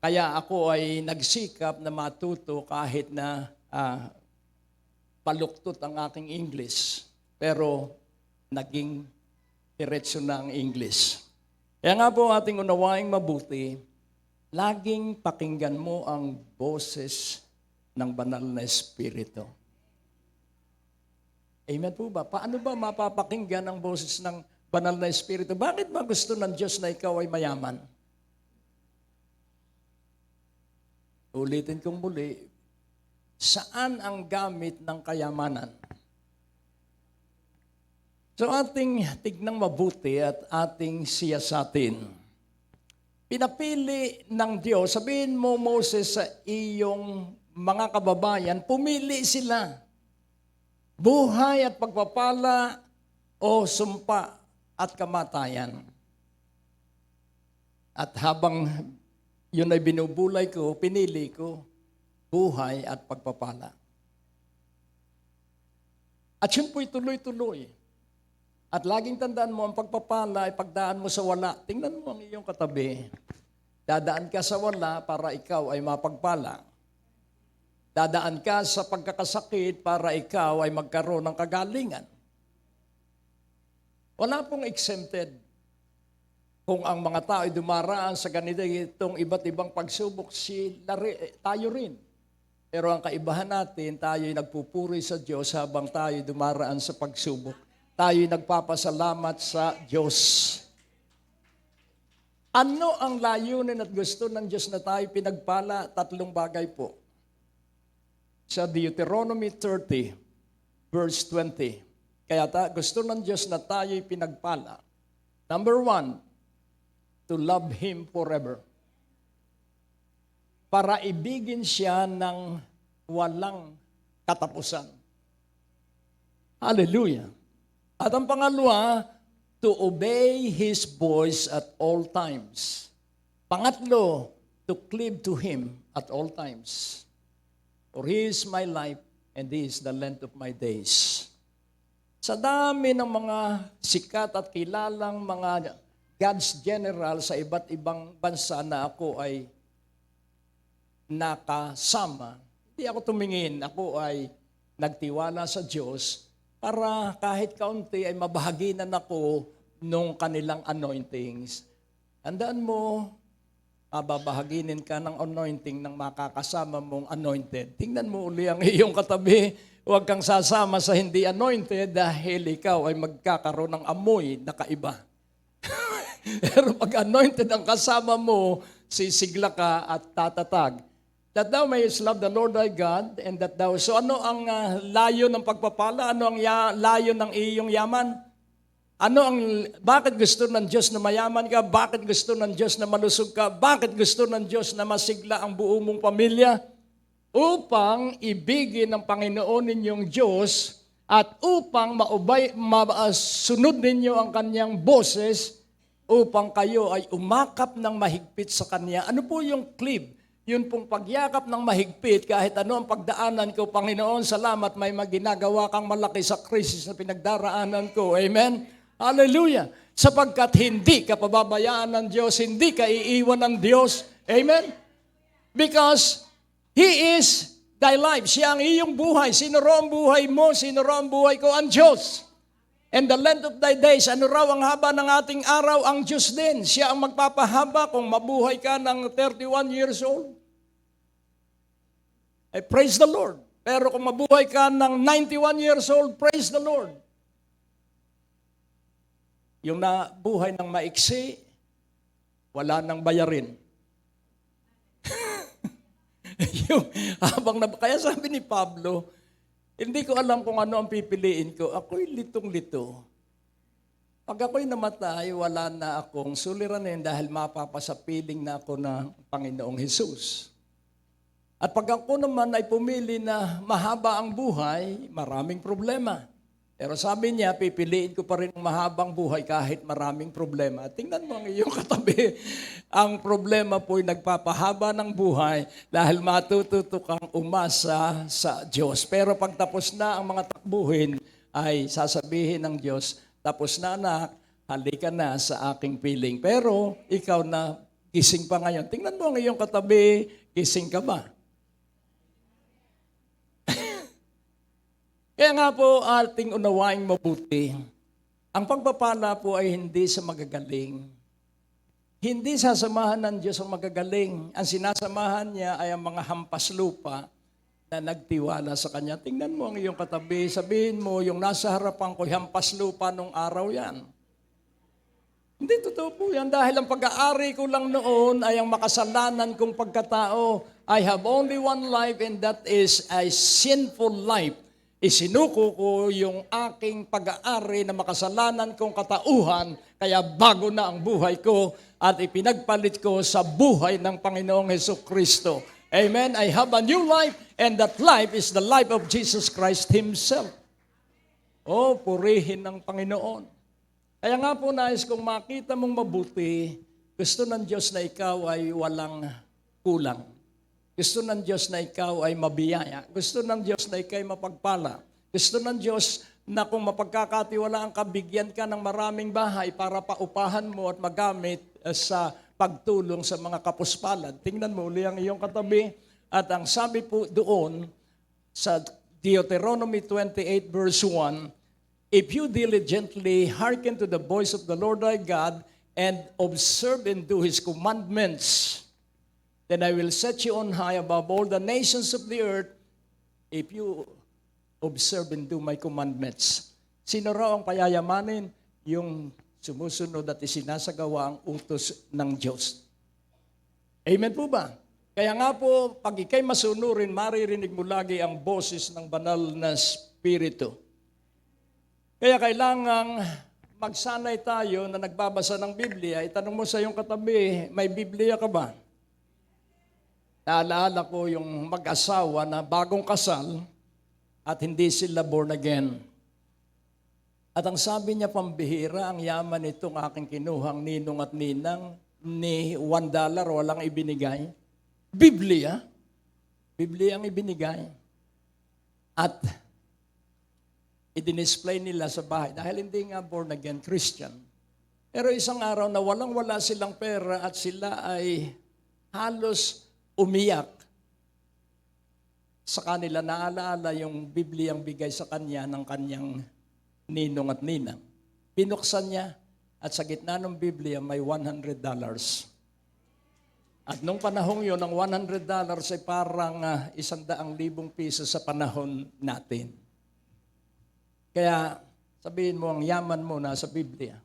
Kaya ako ay nagsikap na matuto kahit na paluktot ang aking English. Pero naging diretso na ang English. Kaya nga po ating unawaing mabuti, laging pakinggan mo ang boses ng banal na Espiritu. Amen po ba? Paano ba mapapakinggan ang boses ng banal na Espiritu? Bakit ba gusto ng Diyos na ikaw ay mayaman? Ulitin kong muli, saan ang gamit ng kayamanan? So ating tignang mabuti at ating siyasatin. Pinapili ng Diyos, sabihin mo Moses sa iyong mga kababayan, pumili sila. Buhay at pagpapala o sumpa at kamatayan. At habang yun ay binubulay ko, pinili ko, buhay at pagpapala. At yun po'y tuloy-tuloy. At laging tandaan mo, ang pagpapala ay pagdaan mo sa wala. Tingnan mo ang iyong katabi. Dadaan ka sa wala para ikaw ay mapagpala. Dadaan ka sa pagkakasakit para ikaw ay magkaroon ng kagalingan. Wala pong exempted. Kung ang mga tao ay dumaraan sa ganito itong iba't ibang pagsubok, tayo rin. Pero ang kaibahan natin, tayo ay nagpupuri sa Diyos habang tayo ay dumaraan sa pagsubok. Tayo ay nagpapasalamat sa Diyos. Ano ang layunin at gusto ng Diyos na tayo pinagpala? 3 bagay po. Sa Deuteronomy 30, verse 20. Kaya gusto ng Diyos na tayo ay pinagpala. Number 1, to love Him forever. Para ibigin siya ng walang katapusan. Hallelujah. At ang pangalawa, to obey His voice at all times. Pangatlo, to cleave to Him at all times. For He is my life and He is the length of my days. Sa dami ng mga sikat at kilalang mga God's general sa iba't ibang bansa na ako ay nakasama, hindi ako tumingin, ako ay nagtiwala sa Diyos para kahit kaunti ay mabahaginan ako nung kanilang anointings. Andaan mo, babahaginin ka ng anointing ng makakasama mong anointed. Tingnan mo uli ang iyong katabi. Huwag kang sasama sa hindi anointed dahil ikaw ay magkakaroon ng amoy na kaiba. Pero pag anointed ang kasama mo, sisigla ka at tatatag. That thou mayest love the Lord thy God, and that thou... So ano ang layo ng pagpapala? Ano ang layo ng iyong yaman? Bakit gusto ng Diyos na mayaman ka? Bakit gusto ng Diyos na malusog ka? Bakit gusto ng Diyos na masigla ang buo mong pamilya? Upang ibigin ng Panginoon ninyong Diyos at upang sunod ninyo ang kanyang boses upang kayo ay umakap ng mahigpit sa kanya. Ano po yung clip? Yun pong pagyakap ng mahigpit, kahit ano ang pagdaanan ko, Panginoon, salamat, may maginagawa kang malaki sa krisis na pinagdaraanan ko. Amen? Hallelujah! Sapagkat hindi ka pababayaan ng Diyos, hindi ka iiwan ng Diyos. Amen? Because He is thy life. Siya ang iyong buhay. Sino raw ang buhay mo? Sino raw ang buhay ko? Ang Diyos. And the length of thy days, ano raw ang haba ng ating araw? Ang Diyos din. Siya ang magpapahaba kung mabuhay ka ng 31 years old. I praise the Lord. Pero kung mabuhay ka ng 91 years old, praise the Lord. Yung nabuhay ng maiksi, wala nang bayarin. Kaya sabi ni Pablo, hindi ko alam kung ano ang pipiliin ko. Ako'y litong-lito. Pag ako'y namatay, wala na akong suliranin dahil mapapasapiling na ako ng Panginoong Hesus. At pag ako naman ay pumili na mahaba ang buhay, maraming problema. Pero sabi niya, pipiliin ko pa rin ang mahabang buhay kahit maraming problema. Tingnan mo ang iyong katabi. Ang problema po'y nagpapahaba ng buhay dahil matututo kang umasa sa Diyos. Pero pag tapos na ang mga takbuhin, ay sasabihin ng Diyos, tapos na anak, halika na sa aking piling. Pero ikaw na gising pa ngayon. Tingnan mo ang iyong katabi, gising ka ba? Kaya nga po, ating unawaing mabuti. Ang pagpapala po ay hindi sa magagaling. Hindi sasamahan ng Diyos ang magagaling. Ang sinasamahan niya ay ang mga hampas lupa na nagtiwala sa Kanya. Tingnan mo ang iyong katabi. Sabihin mo, yung nasa harapan ko, hampas lupa nung araw yan. Hindi totoo po yan. Dahil ang pag-aari ko lang noon ay ang makasalanan kong pagkatao. I have only one life and that is a sinful life. Isinuko ko yung aking pag-aari na makasalanan kong katauhan, kaya bago na ang buhay ko at ipinagpalit ko sa buhay ng Panginoong Hesukristo. Amen? I have a new life and that life is the life of Jesus Christ Himself. Oh, purihin ng Panginoon. Kaya nga po nais kong makita mong mabuti, gusto ng Diyos na ikaw ay walang kulang. Gusto ng Diyos na ikaw ay mabiyaya. Gusto ng Diyos na ikaw ay mapagpala. Gusto ng Diyos na kung mapagkakatiwalaan ka, bigyan ka ng maraming bahay para paupahan mo at magamit sa pagtulong sa mga kapuspalad. Tingnan mo uli ang iyong katabi. At ang sabi po doon sa Deuteronomy 28 verse 1, if you diligently hearken to the voice of the Lord thy God and observe and do His commandments, then I will set you on high above all the nations of the earth if you observe and do my commandments. Sino raw ang payayamanin? Yung sumusunod at isinasagawa ang utos ng Diyos. Amen po ba? Kaya nga po, pag ikay masunurin, maririnig mo lagi ang boses ng banal na Espiritu. Kaya kailangang magsanay tayo na nagbabasa ng Biblia. Itanong mo sa iyong katabi, may Biblia ka ba? Naalala ko yung mag-asawa na bagong kasal at hindi sila born again. At ang sabi niya, pambihira, ang yaman nitong aking kinuhang ninong at ninang ni $1, walang ibinigay. Biblia. Biblia ang ibinigay. At i-display nila sa bahay dahil hindi nga born again Christian. Pero isang araw na walang-wala silang pera at sila ay halos umiyak. Sa kanila naalaala yung Bibliang bigay sa kanya ng kanyang ninong at ninang. Pinuksan niya at sa gitna ng Biblia may $100. At nung panahong yon, ang $100 ay parang 100,000 piso sa panahon natin. Kaya sabihin mo, ang yaman mo nasa Biblia.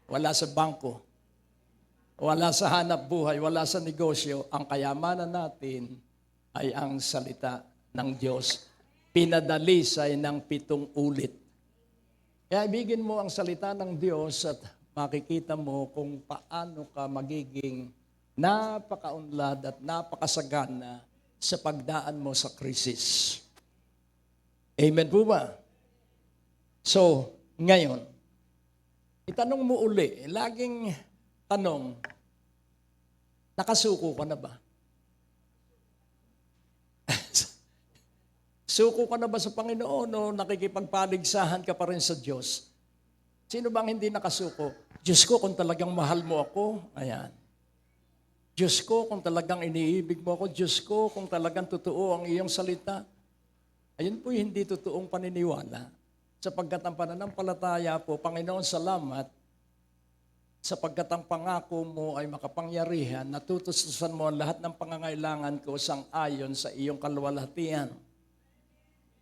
Wala sa bangko. wala sa hanap buhay, wala sa negosyo, ang kayamanan natin ay ang salita ng Diyos. Pinadalisay ng 7 ulit. Kaya ibigin mo ang salita ng Diyos at makikita mo kung paano ka magiging napakaunlad at napakasagana sa pagdaan mo sa krisis. Amen po ba? So, ngayon, itanong mo uli, laging tanong, nakasuko ka na ba? Suko ka na ba sa Panginoon o nakikipagpaligsahan ka pa rin sa Diyos? Sino bang hindi nakasuko? Diyos ko, kung talagang mahal mo ako, ayan. Diyos ko, kung talagang iniibig mo ako, Diyos ko, kung talagang totoo ang iyong salita. Ayun po hindi totoong paniniwala. Sapagkat ang pananampalataya po, Panginoon, salamat, sapagkat ang pangako mo ay makapangyarihan, natutustusan mo ang lahat ng pangangailangan ko sang-ayon sa iyong kaluwalhatian.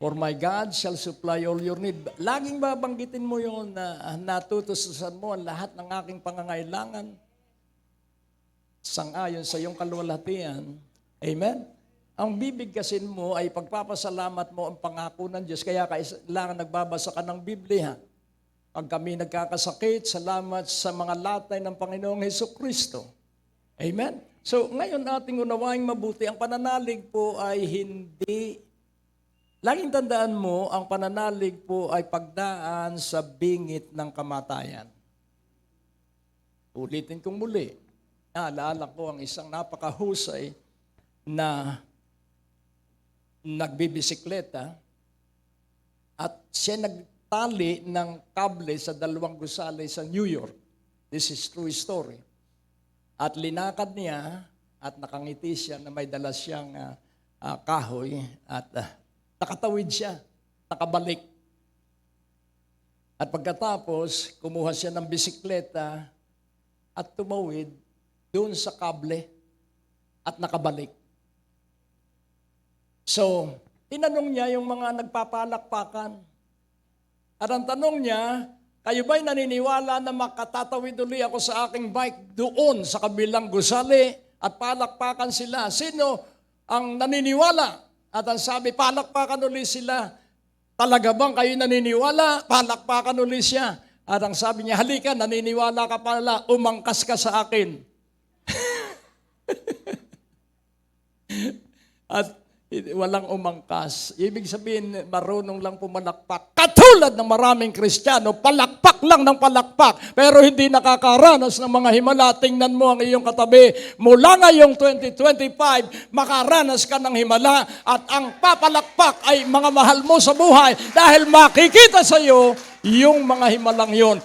For my God shall supply all your need. Laging babanggitin mo yun na natutustusan mo ang lahat ng aking pangangailangan sang-ayon sa iyong kaluwalhatian. Amen? Ang bibig kasi mo ay pagpapasalamat mo ang pangako ng Diyos. Kaya kailangan nagbabasa ka ng Biblia. Pag kami nagkakasakit, salamat sa mga latay ng Panginoong Hesukristo. Amen? So, ngayon ating unawaing mabuti, ang pananalig po ay hindi... Laging tandaan mo, ang pananalig po ay pagdaan sa bingit ng kamatayan. Ulitin kong muli. Naalala ko ang isang napakahusay na nagbibisikleta at siya nagtali ng kable sa 2 gusali sa New York. This is true story. At linakad niya at nakangiti siya na may dala siyang kahoy at nakatawid siya, nakabalik. At pagkatapos, kumuha siya ng bisikleta at tumawid doon sa kable at nakabalik. So, tinanong niya yung mga nagpapalakpakan. At ang tanong niya, kayo ba'y naniniwala na makatatawid uli ako sa aking bike doon sa kabilang gusali at palakpakan sila? Sino ang naniniwala? At ang sabi, palakpakan uli sila. Talaga bang kayo naniniwala? Palakpakan uli siya. At ang sabi niya, halika, naniniwala ka pala, umangkas ka sa akin. At walang umangkas. Ibig sabihin, marunong lang pumalakpak. Katulad ng maraming Kristiyano, palakpak lang ng palakpak, pero hindi nakakaranas ng mga himala. Tingnan mo ang iyong katabi. Mula ngayong 2025, makaranas ka ng himala at ang papalakpak ay mga mahal mo sa buhay dahil makikita sa iyo yung mga himalang yon.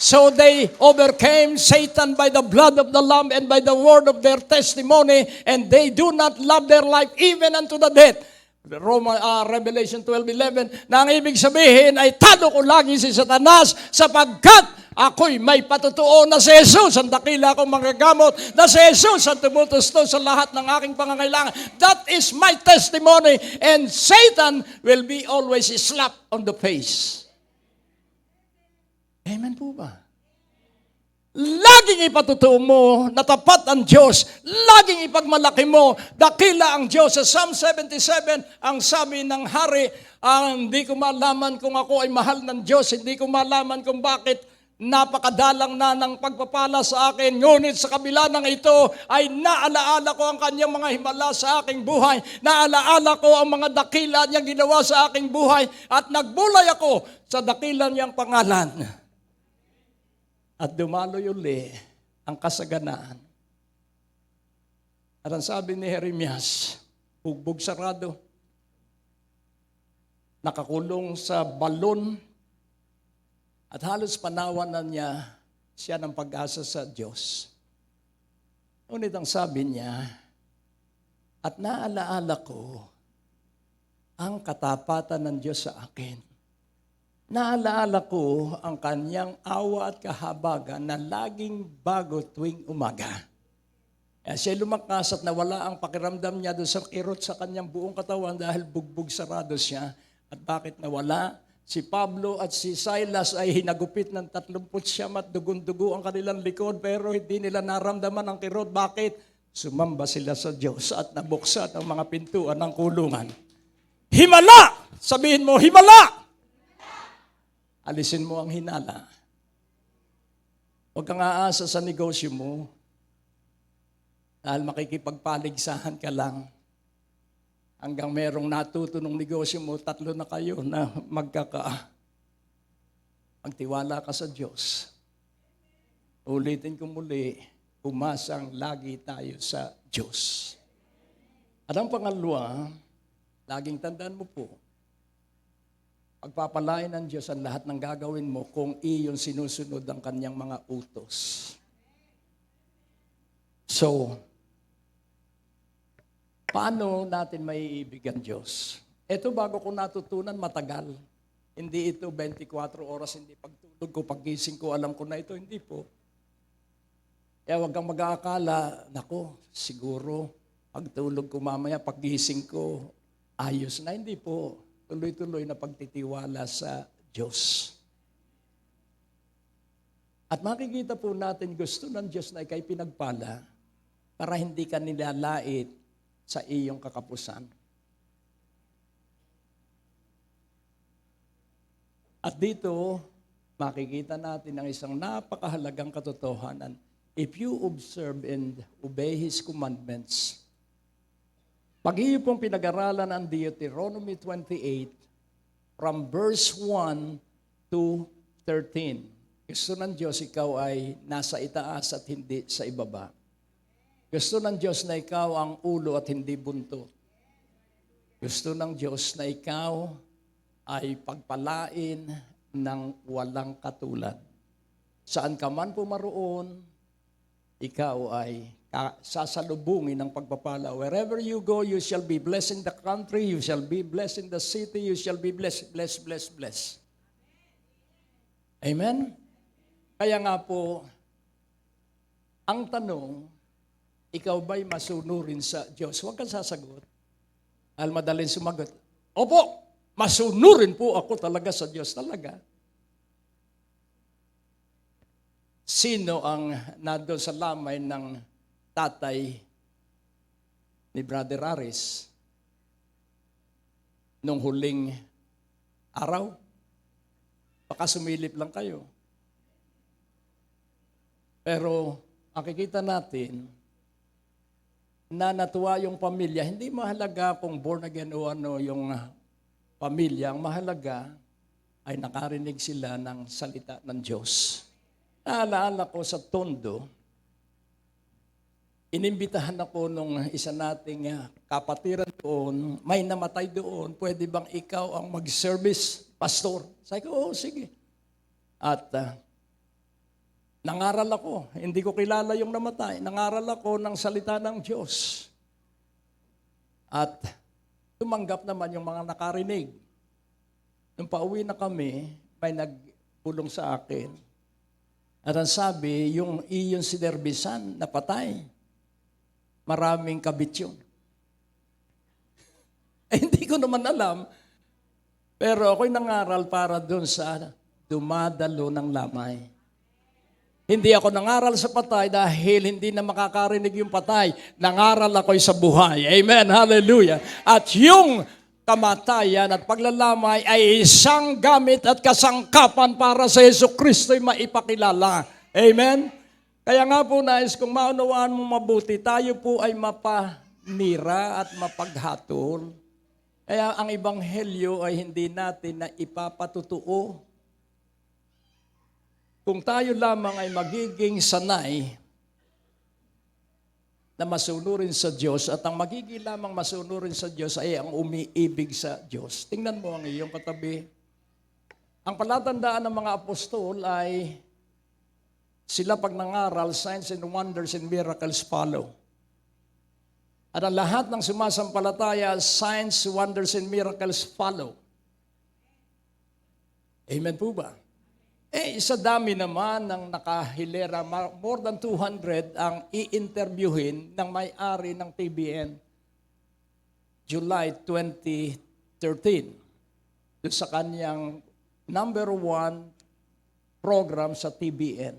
So they overcame Satan by the blood of the Lamb and by the word of their testimony, and they do not love their life even unto the death. Revelation 12:11, na ang ibig sabihin ay talo ko lagi si Satanas sapagkat ako'y may patutuo na si Jesus ang dakila kong magagamot, na si Jesus ang tumutusto sa lahat ng aking pangangailangan. That is my testimony, and Satan will be always slapped on the face. Amen po ba? Laging ipatutuo mo na tapat ang Diyos. Laging ipagmalaki mo, dakila ang Diyos. Sa Psalm 77, ang sabi ng hari, hindi ko malaman kung ako ay mahal ng Diyos. Hindi ko malaman kung bakit napakadalang na ng pagpapala sa akin. Ngunit sa kabila ng ito ay naalaala ko ang kanyang mga himala sa aking buhay. Naalaala ko ang mga dakila niyang ginawa sa aking buhay. At nagbulay ako sa dakila niyang pangalan. At dumaloy uli ang kasaganaan. At ang sabi ni Jeremias, bugbog sarado, nakakulong sa balon, at halos panawanan niya siya ng pag-asa sa Diyos. Ngunit ang sabi niya, at naalaala ko ang katapatan ng Diyos sa akin. Naalaala ko ang kanyang awa at kahabagan na laging bago tuwing umaga. Kaya siya lumakas at nawala ang pakiramdam niya doon sa kirot sa kanyang buong katawan dahil bugbog sarado siya. At bakit nawala? si Pablo at si Silas ay hinagupit ng 39 at dugun-dugo ang kanilang likod pero hindi nila naramdaman ang kirot. Bakit? Sumamba sila sa Diyos at nabuksan ang mga pintuan ng kulungan. Himala! Sabihin mo, himala! Alisin mo ang hinala. Huwag kang aasa sa negosyo mo dahil makikipagpaligsahan ka lang. Hanggang merong natuto ng negosyo mo, 3 na kayo na magtiwala ka sa Diyos. Ulitin ko muli, umasang lagi tayo sa Diyos. At ang pangalawa, laging tandaan mo po, pagpapalain ng Diyos ang lahat ng gagawin mo kung iyon sinusunod ang kanyang mga utos. So, paano natin maiibig ang Diyos? Ito bago ko natutunan, matagal. Hindi ito 24 oras, hindi pagtulog ko, paggising ko, alam ko na ito, hindi po. Kaya huwag kang mag-aakala, nako, siguro, pagtulog ko mamaya, paggising ko, ayos na. Hindi po. Tuloy-tuloy na pagtitiwala sa Diyos. At makikita po natin, gusto ng Diyos na ikay pinagpala para hindi ka nilalait sa iyong kakapusan. At dito, makikita natin ang isang napakahalagang katotohanan. If you observe and obey His commandments, pag iyo pong pinag-aralan ang Deuteronomy 28, from verse 1 to 13, gusto ng Diyos ikaw ay nasa itaas at hindi sa ibaba. Gusto ng Diyos na ikaw ang ulo at hindi buntot. Gusto ng Diyos na ikaw ay pagpalain ng walang katulad. Saan ka man pumaroon, ikaw ay sasalubungin ng pagpapala. Wherever you go, you shall be blessed in the country, you shall be blessed in the city, you shall be blessed, blessed, blessed, blessed. Amen? Kaya nga po, ang tanong, ikaw ba'y masunurin sa Diyos? Huwag kang sasagot. Al madaling sumagot. Opo, masunurin po ako talaga sa Diyos talaga. Sino ang nandun sa lamay ng tatay ni Brother Aris nung huling araw? Baka sumilip lang kayo. Pero makikita natin na natuwa yung pamilya. Hindi mahalaga kung born again o ano yung pamilya. Ang mahalaga ay nakarinig sila ng salita ng Diyos. Naalaala ko sa Tondo, inimbitahan ako nung isa nating kapatiran doon, may namatay doon, pwede bang ikaw ang mag-service, pastor? Sabi ko, oo, sige. At nangaral ako, hindi ko kilala yung namatay, nangaral ako ng salita ng Diyos. At tumanggap naman yung mga nakarinig. Nung pauwi na kami, may nagpulong sa akin. At ang sabi, yung iyon sinerbisan, napatay. Maraming kabit yun. Hindi ko naman alam. Pero ako'y nangaral para doon sa dumadalo ng lamay. Hindi ako nangaral sa patay dahil hindi na makakarinig yung patay. Nangaral ako'y sa buhay. Amen. Hallelujah. At yung kamatayan at paglalamay ay isang gamit at kasangkapan para sa Jesucristo'y maipakilala. Amen? Kaya nga po nais kung maunawaan mo mabuti, tayo po ay mapanira at mapaghatol. Kaya ang ebanghelyo ay hindi natin na ipapatutuo. Kung tayo lamang ay magiging sanay na masunurin sa Diyos at ang magiging lamang masunurin sa Diyos ay ang umiibig sa Diyos. Tingnan mo ang iyong katabi. Ang palatandaan ng mga apostol ay sila pag nangaral, signs and wonders and miracles follow. At ang lahat ng sumasampalataya, signs, wonders and miracles follow. Amen po ba? Sa dami naman ng nakahilera, more than 200 ang i-interviewin ng may-ari ng TBN. July 2013. Doon sa kanyang #1 program sa TBN.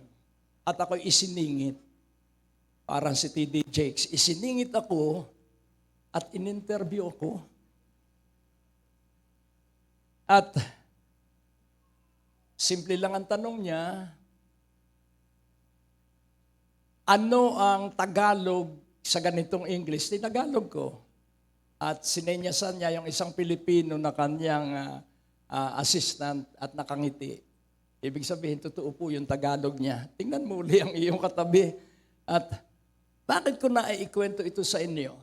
At ako'y isiningit. Parang si TD Jakes. Isiningit ako at in-interview ako. At simple lang ang tanong niya, ano ang Tagalog sa ganitong English? Tinagalog ko. At sinenyasan niya yung isang Pilipino na kanyang assistant at nakangiti. Ibig sabihin, totoo po yung Tagalog niya. Tingnan mo uli ang iyong katabi. At bakit ko na ikwento ito sa inyo?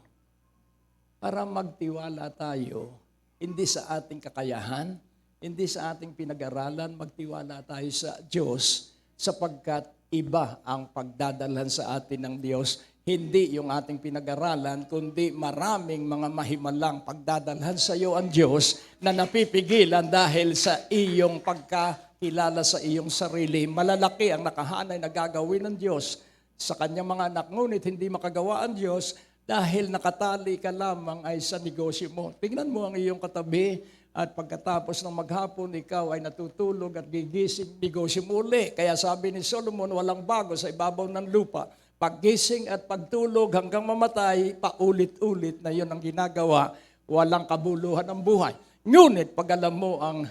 Para magtiwala tayo, hindi sa ating kakayahan, hindi sa ating pinag-aralan, magtiwala tayo sa Diyos sapagkat iba ang pagdadalhan sa atin ng Diyos. Hindi yung ating pinag-aralan, kundi maraming mga mahimalang pagdadalhan sa iyo ang Diyos na napipigilan dahil sa iyong pagkakilala sa iyong sarili. Malalaki ang nakahanay na gagawin ng Diyos sa kanyang mga anak, ngunit hindi makagawa ang Diyos dahil nakatali ka lamang ay sa negosyo mo. Tingnan mo ang iyong katabi at pagkatapos ng maghapon, ikaw ay natutulog at gigising, negosyo mo uli. Kaya sabi ni Solomon, walang bago sa ibabaw ng lupa. Paggising at pagtulog hanggang mamatay, paulit-ulit na yun ang ginagawa. Walang kabuluhan ng buhay. Ngunit pag alam mo ang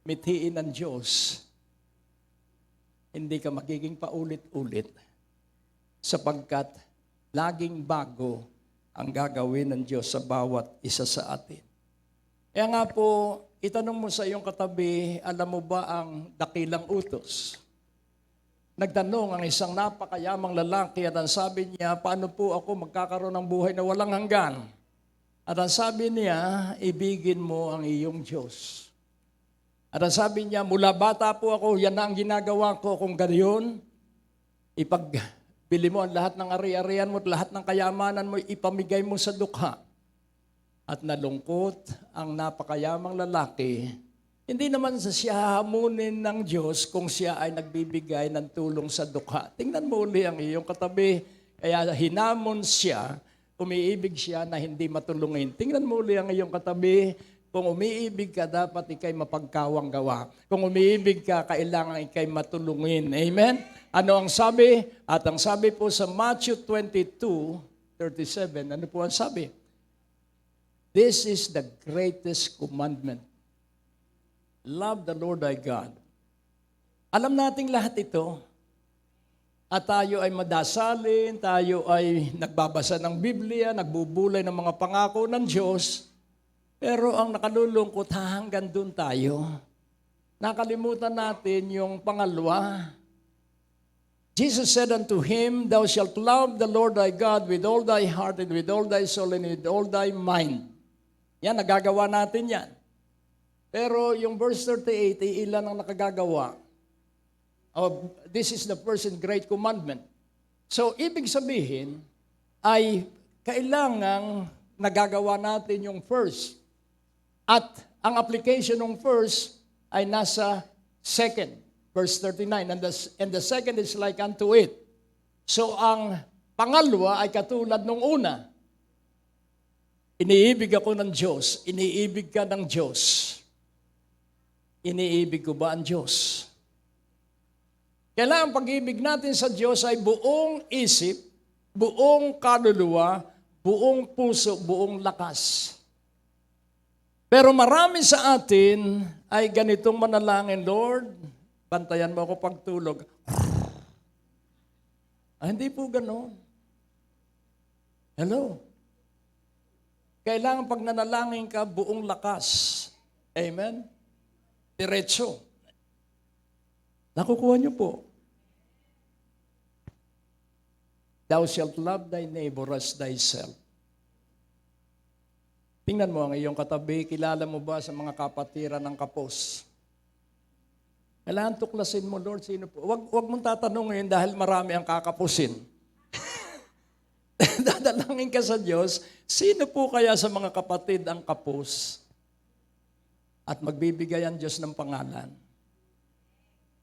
mithiin ng Diyos, hindi ka magiging paulit-ulit sapagkat laging bago ang gagawin ng Diyos sa bawat isa sa atin. Kaya nga po, itanong mo sa iyong katabi, alam mo ba ang dakilang utos? Nagtanong ang isang napakayamang lalaki at ang sabi niya, paano po ako magkakaroon ng buhay na walang hanggan? At ang sabi niya, ibigin mo ang iyong Diyos. At ang sabi niya, mula bata po ako, yan na ang ginagawa ko. Kung gayon, ipagbili mo ang lahat ng ari-arian mo at lahat ng kayamanan mo, ipamigay mo sa dukha. At nalungkot ang napakayamang lalaki. Hindi naman siya hahamunin ng Diyos kung siya ay nagbibigay ng tulong sa dukha. Tingnan mo uli ang iyong katabi. Kaya hinamon siya, umiibig siya na hindi matulungin. Tingnan mo uli ang iyong katabi. Kung umiibig ka, dapat ikay mapagkawang gawa. Kung umiibig ka, kailangan ikay matulungin. Amen? Ano ang sabi? At ang sabi po sa Matthew 22:37, ano po ang sabi? This is the greatest commandment. Love the Lord thy God. Alam nating lahat ito. At tayo ay madasalin, tayo ay nagbabasa ng Biblia, nagbubulay ng mga pangako ng Diyos. Pero ang nakalulungkot, hanggang doon tayo. Nakalimutan natin yung pangalawa. Jesus said unto him, Thou shalt love the Lord thy God with all thy heart and with all thy soul and with all thy mind. Yan, nagagawa natin yan. Pero yung verse 38, ilan ang nakagagawa? This is the first and great commandment. So, ibig sabihin, ay kailangang nagagawa natin yung first. At ang application ng first ay nasa second, verse 39. And the second is like unto it. So, ang pangalawa ay katulad nung una. Iniibig ako ng Diyos. Iniibig ka ng Diyos. Iniibig ko ba ang Diyos? Kailangan pag-ibig natin sa Diyos ay buong isip, buong kaluluwa, buong puso, buong lakas. Pero marami sa atin ay ganitong manalangin, Lord, bantayan mo ako pagtulog. Hindi po gano'n. Hello? Kailangan pag nanalangin ka, buong lakas. Amen? Diretso. Nakukuha niyo po. Thou shalt love thy neighbor as thyself. Tingnan mo ang iyong katabi, kilala mo ba sa mga kapatiran ng kapos? Kailangan tuklasin mo, Lord, sino po? Huwag mong tatanungin dahil marami ang kakapusin. Dadalangin ka sa Diyos, sino po kaya sa mga kapatid ang kapos? At magbibigay ang Diyos ng pangalan.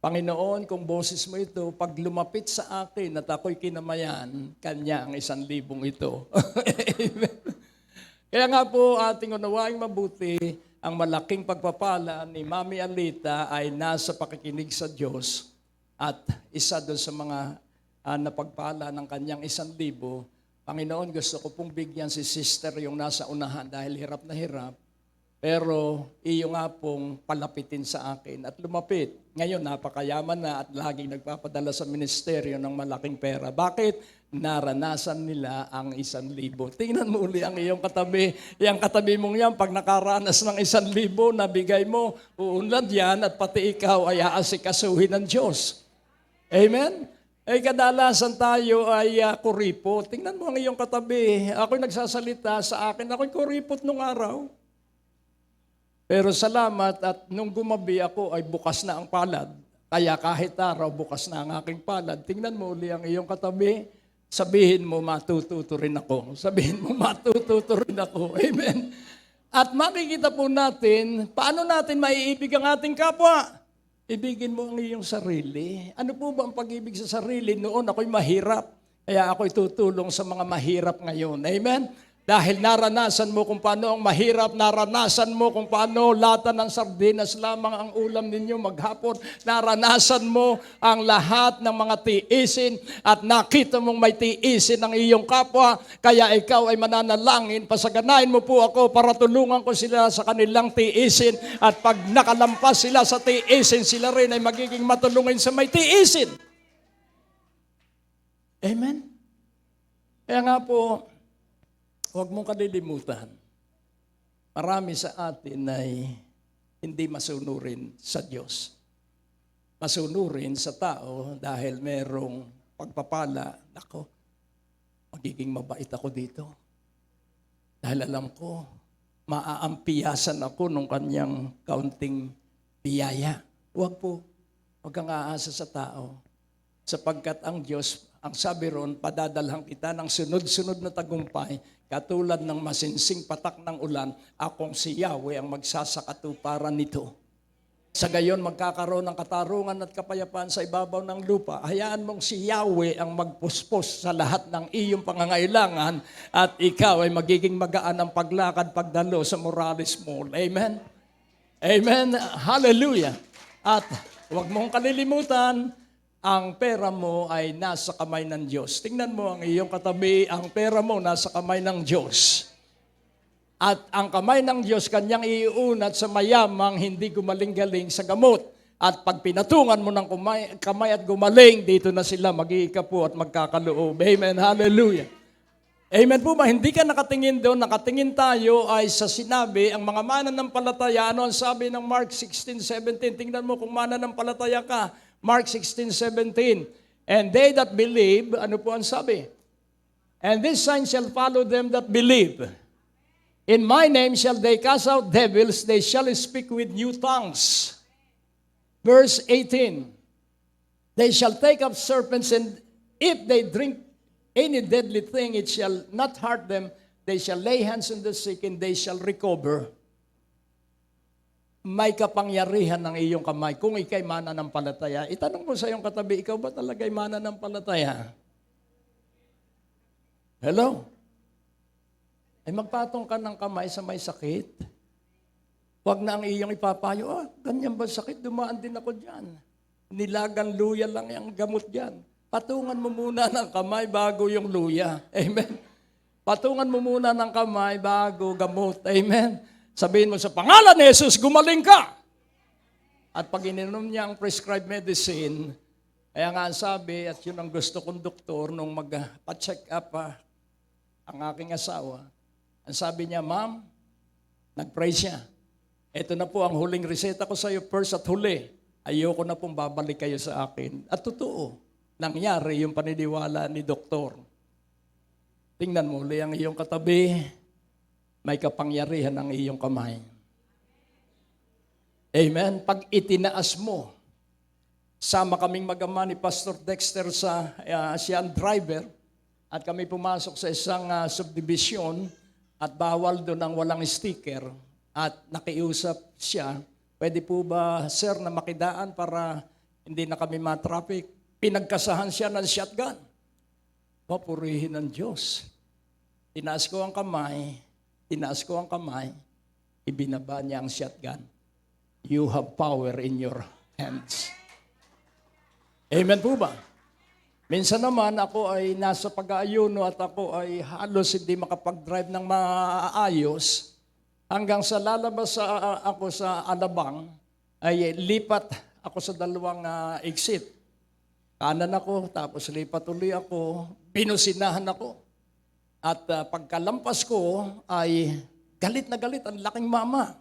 Panginoon, kung boses mo ito, pag lumapit sa akin at ako'y kinamayan, Kanya ang 1,000 ito. Amen. Kaya nga po, ating unawaing mabuti, ang malaking pagpapala ni Mami Alita ay nasa pakikinig sa Diyos at isa doon sa mga napagpala ng kanyang 1,000. Panginoon, gusto ko pong bigyan si sister yung nasa unahan dahil hirap na hirap. Pero iyo nga pong palapitin sa akin at lumapit. Ngayon, napakayaman na at laging nagpapadala sa ministeryo ng malaking pera. Bakit? Naranasan nila ang 1,000. Tingnan mo uli ang iyong katabi. Yang katabi mong yan, pag nakaranas ng 1,000, nabigay mo, uunlad yan at pati ikaw ay aasikasuhin ng Diyos. Amen? Ay kadalasan tayo ay kuripot. Tingnan mo ang iyong katabi. Ako'y nagsasalita sa akin, ako'y kuripot nung araw. Pero salamat at nung gumabi ako ay bukas na ang palad. Kaya kahit araw, bukas na ang aking palad. Tingnan mo uli ang iyong katabi. Sabihin mo, matututo rin ako. Sabihin mo, matututo rin ako. Amen. At makikita po natin, paano natin maiibig ang ating kapwa? Ibigin mo ang iyong sarili. Ano po ba ang pag-ibig sa sarili? Noon ako'y mahirap. Kaya ako'y tutulong sa mga mahirap ngayon. Amen? Dahil naranasan mo kung paano ang mahirap, naranasan mo kung paano lata ng sardinas lamang ang ulam ninyo maghapon, naranasan mo ang lahat ng mga tiisin at nakita mong may tiisin ng iyong kapwa, kaya ikaw ay mananalangin, pasaganahin mo po ako para tulungan ko sila sa kanilang tiisin at pag nakalampas sila sa tiisin, sila rin ay magiging matulungin sa may tiisin. Amen? Kaya nga po, huwag mong kalilimutan, marami sa atin ay hindi masunurin sa Diyos. Masunurin sa tao dahil merong pagpapala. Nako, magiging mabait ako dito. Dahil alam ko, maaampiyasan ako nung kanyang kaunting biyaya. Huwag po, huwag kang aasa sa tao. Sapagkat ang Diyos, ang sabi ron, padadalhan kita ng sunod-sunod na tagumpay, katulad ng masinsing patak ng ulan, akong si Yahweh ang magsasakatuparan nito. Sa gayon, magkakaroon ng katarungan at kapayapaan sa ibabaw ng lupa. Hayaan mong si Yahweh ang magpuspos sa lahat ng iyong pangangailangan at ikaw ay magiging magaan ang paglakad, pagdalo sa Morales Mall. Amen? Amen? Hallelujah! At huwag mong kalilimutan, ang pera mo ay nasa kamay ng Diyos. Tingnan mo ang iyong katabi, ang pera mo nasa kamay ng Diyos. At ang kamay ng Diyos, kanyang iuunat sa mayamang hindi gumaling-galing sa gamot. At pag pinatungan mo ng kamay at gumaling, dito na sila mag-iikapo at magkakaloob. Amen, hallelujah. Amen po ba? Hindi ka nakatingin doon, nakatingin tayo ay sa sinabi, ang mga mananampalataya, ano ang sabi ng Mark 16:17? Tingnan mo kung mananampalataya ka. Mark 16:17. And they that believe, ano po ang sabi? And this sign shall follow them that believe. In my name shall they cast out devils, they shall speak with new tongues. Verse 18. They shall take up serpents, and if they drink any deadly thing, it shall not hurt them. They shall lay hands on the sick, and they shall recover. May kapangyarihan ng iyong kamay kung ikay mananampalataya. Itanong mo sa iyong katabi, ikaw ba talaga'y mananampalataya? Hello? Ay magpatong ka ng kamay sa may sakit. Huwag na ang iyong ipapayo, ganyan ba sakit? Dumaan din ako dyan. Nilagang luya lang yung gamot dyan. Patungan mo muna ng kamay bago yung luya. Amen? Patungan mo muna ng kamay bago gamot. Amen? Sabihin mo sa pangalan ni Jesus, gumaling ka. At pag ininom niya ang prescribed medicine, kaya nga ang sabi, at yun ang gusto kong doktor, nung magpa-check up ang aking asawa, ang sabi niya, ma'am, nag-pray siya. Ito na po ang huling reseta ko sa iyo, first at huli. Ayoko na pong babalik kayo sa akin. At totoo, nangyari yung paniniwala ni doktor. Tingnan mo ulit ang iyong katabi, may kapangyarihan ng iyong kamay. Amen? Pag itinaas mo, sama kaming mag-ama ni Pastor Dexter sa siya ang driver, at kami pumasok sa isang subdivision at bawal doon ang walang sticker at nakiusap siya, pwede po ba, sir, na makidaan para hindi na kami ma-traffic? Pinagkasahan siya ng shotgun. Papurihin ng Diyos. Tinaas ko ang kamay, ibinaba niya ang shotgun. You have power in your hands. Amen po ba? Minsan naman ako ay nasa pag-aayuno at ako ay halos hindi makapag-drive ng maayos hanggang sa lalabas ako sa Alabang ay lipat ako sa dalawang exit. Kanan ako, tapos lipat uli ako, binusinahan ako. At pagkalampas ko ay galit na galit ang laking mama.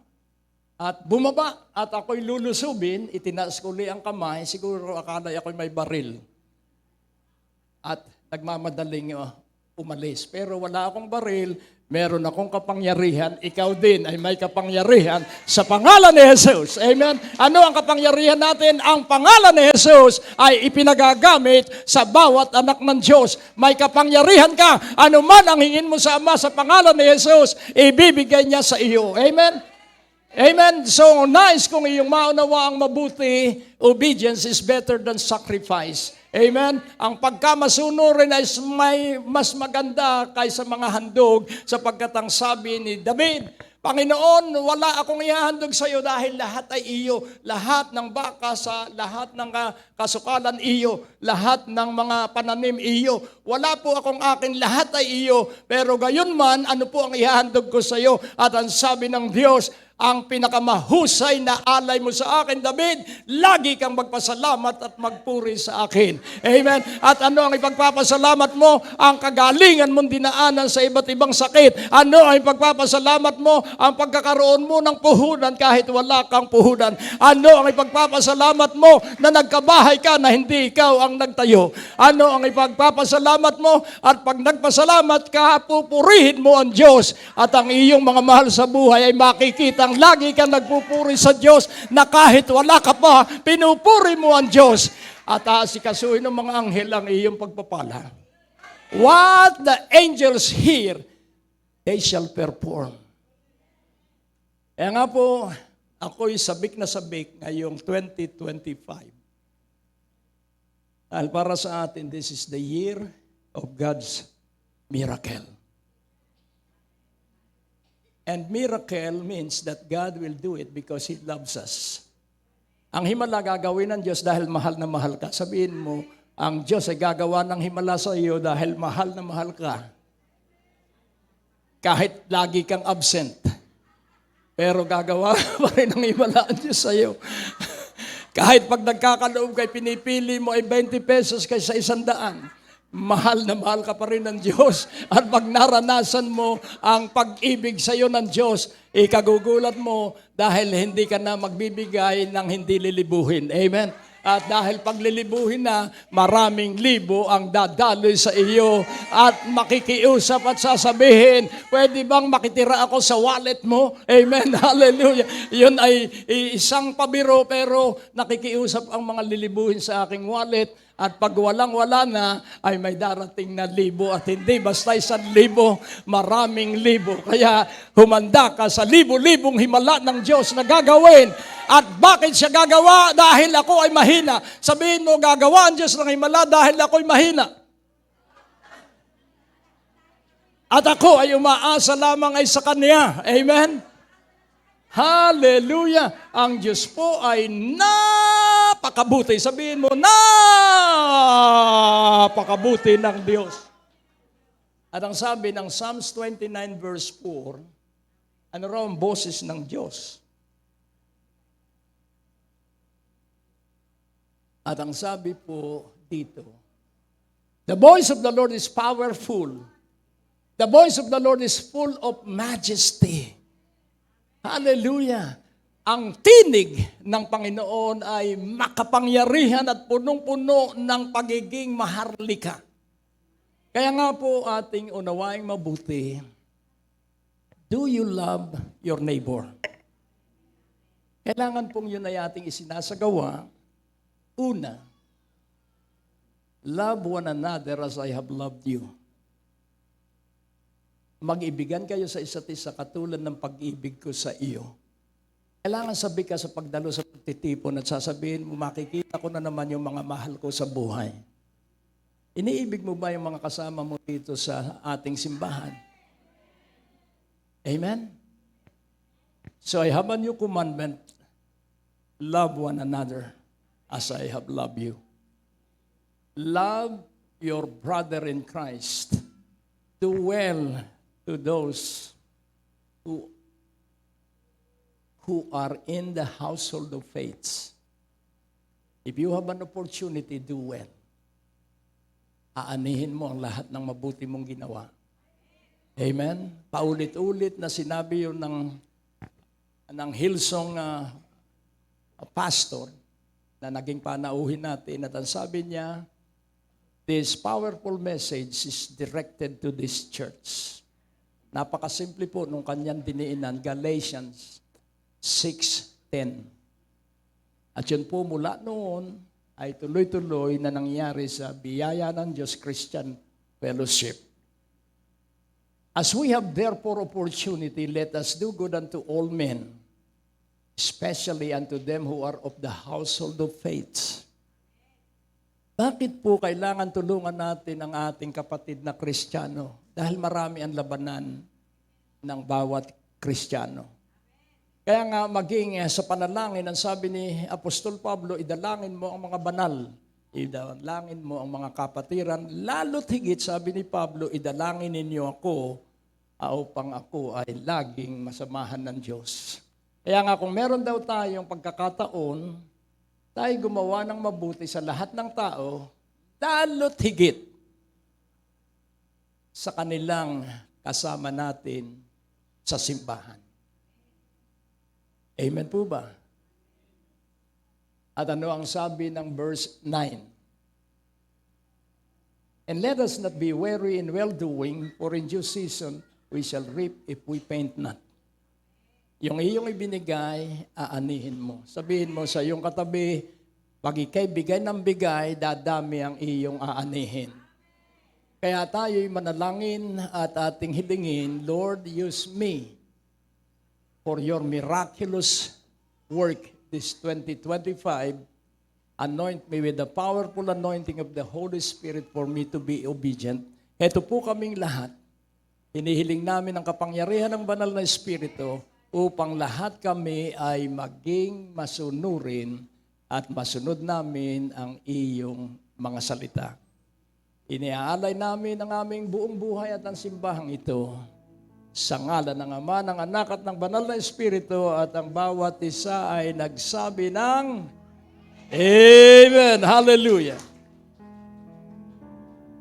At bumaba at ako'y lulusubin, itinaas ko uli ang kamay, siguro akala ako'y may baril. At nagmamadaling umalis. Pero wala akong baril, meron akong kapangyarihan, ikaw din ay may kapangyarihan sa pangalan ni Jesus. Amen? Ano ang kapangyarihan natin? Ang pangalan ni Jesus ay ipinagagamit sa bawat anak ng Diyos. May kapangyarihan ka. Ano man ang hingin mo sa Ama sa pangalan ni Jesus, ibibigay niya sa iyo. Amen? Amen. So, nais kong iyong maunawa ang mabuti, obedience is better than sacrifice. Amen. Ang pagkamasunurin ay mas maganda kaysa mga handog sapagkat ang sabi ni David, Panginoon, wala akong ihahandog sa iyo dahil lahat ay iyo. Lahat ng baka sa lahat ng kasukalan iyo. Lahat ng mga pananim iyo. Wala po akong akin, lahat ay iyo. Pero gayon man, ano po ang ihahandog ko sa iyo? At ang sabi ng Diyos, ang pinakamahusay na alay mo sa akin, David, lagi kang magpasalamat at magpuri sa akin. Amen. At ano ang ipagpapasalamat mo? Ang kagalingan mong dinaanan sa iba't ibang sakit. Ano ang ipagpapasalamat mo? Ang pagkakaroon mo ng puhunan kahit wala kang puhunan. Ano ang ipagpapasalamat mo na nagkabahay ka na hindi ikaw ang nagtayo? Ano ang ipagpapasalamat mo? At pag nagpasalamat ka, pupurihin mo ang Diyos. At ang iyong mga mahal sa buhay ay makikita ang lagi kang nagpupuri sa Diyos na kahit wala ka pa, pinupuri mo ang Diyos. At aasikasuhin ng mga anghel ang iyong pagpapala. What the angels hear, they shall perform. Kaya nga po, ako'y sabik na sabik ngayong 2025. Dahil para sa atin, this is the year of God's miracle. And miracle means that God will do it because He loves us. Ang himala gagawin ng Diyos dahil mahal na mahal ka. Sabihin mo, ang Diyos ay gagawa ng himala sa iyo dahil mahal na mahal ka. Kahit lagi kang absent. Pero gagawa pa rin ng himala ang Diyos sa iyo. Kahit pag nagkakaloob kay pinipili mo ay 20 pesos kaysa 100. Mahal na mahal ka pa rin ng Diyos. At pag naranasan mo ang pag-ibig sa iyo ng Diyos, ikagugulat mo dahil hindi ka na magbibigay ng hindi lilibuhin. Amen? At dahil paglilibuhin na, maraming libo ang dadaloy sa iyo at makikiusap at sasabihin, pwede bang makitira ako sa wallet mo? Amen, hallelujah. Yun ay isang pabiro pero nakikiusap ang mga lilibuhin sa aking wallet. At pag walang-wala na, ay may darating na libo. At hindi basta 1,000, maraming libo. Kaya humanda ka sa libo-libong himala ng Diyos na gagawin. At bakit siya gagawa? Dahil ako ay mahina. Sabihin mo, gagawa ang Diyos ng himala dahil ako ay mahina. At ako ay umaasa lamang ay sa Kanya. Amen? Hallelujah! Ang Diyos po ay napakabuti. Sabihin mo, napakabuti ng Diyos. At ang sabi ng Psalms 29 verse 4, ano raw ang boses ng Diyos? At ang sabi po dito, the voice of the Lord is powerful. The voice of the Lord is full of majesty. Hallelujah! Ang tinig ng Panginoon ay makapangyarihan at punong-puno ng pagiging maharlika. Kaya nga po ating unawaing mabuti, do you love your neighbor? Kailangan pong yun ay ating isinasagawa. Una, love one another as I have loved you. Mag-ibigan kayo sa isa't isa katulad ng pag-ibig ko sa iyo. Kailangan sabi ka sa pagdalo sa pagtitipon at sasabihin mo, makikita ko na naman yung mga mahal ko sa buhay. Iniibig mo ba yung mga kasama mo dito sa ating simbahan? Amen? So I have a new commandment, love one another as I have loved you. Love your brother in Christ. Do well to those who are in the household of faith. If you have an opportunity, do well. Aanihin mo ang lahat ng mabuti mong ginawa. Amen? Paulit-ulit na sinabi yun ng Hillsong pastor na naging panauhin natin at ang sabi niya, this powerful message is directed to this church. Napakasimple po nung kanyang diniinan, Galatians 6:10. At yun po mula noon ay tuloy-tuloy na nangyari sa biyaya ng Diyos Christian Fellowship. As we have therefore opportunity, let us do good unto all men, especially unto them who are of the household of faith. Bakit po kailangan tulungan natin ang ating kapatid na Kristiyano? Dahil marami ang labanan ng bawat Kristiyano. Kaya nga maging sa panalangin, ang sabi ni Apostol Pablo, idalangin mo ang mga banal, idalangin mo ang mga kapatiran, lalo't higit, sabi ni Pablo, idalangin ninyo ako, upang ako ay laging masamahan ng Diyos. Kaya nga kung meron daw tayong pagkakataon, tayo gumawa ng mabuti sa lahat ng tao, lalo't higit sa kanilang kasama natin sa simbahan. Amen po ba? At ano ang sabi ng verse 9? And let us not be weary in well-doing, for in due season we shall reap if we faint not. Yung iyong ibinigay, aanihin mo. Sabihin mo sa iyong katabi, pag ikay bigay ng bigay, dadami ang iyong aanihin. Kaya tayo'y manalangin at ating hilingin, Lord, use me for your miraculous work this 2025. Anoint me with the powerful anointing of the Holy Spirit for me to be obedient. Ito po kaming lahat. Hinihiling namin ang kapangyarihan ng banal na Espiritu upang lahat kami ay maging masunurin at masunod namin ang iyong mga salita. Iniaalay namin ang aming buong buhay at ang simbahang ito sa ngalan ng Ama, ng Anak at ng Banal na Espiritu, at ang bawat isa ay nagsabi ng Amen. Hallelujah.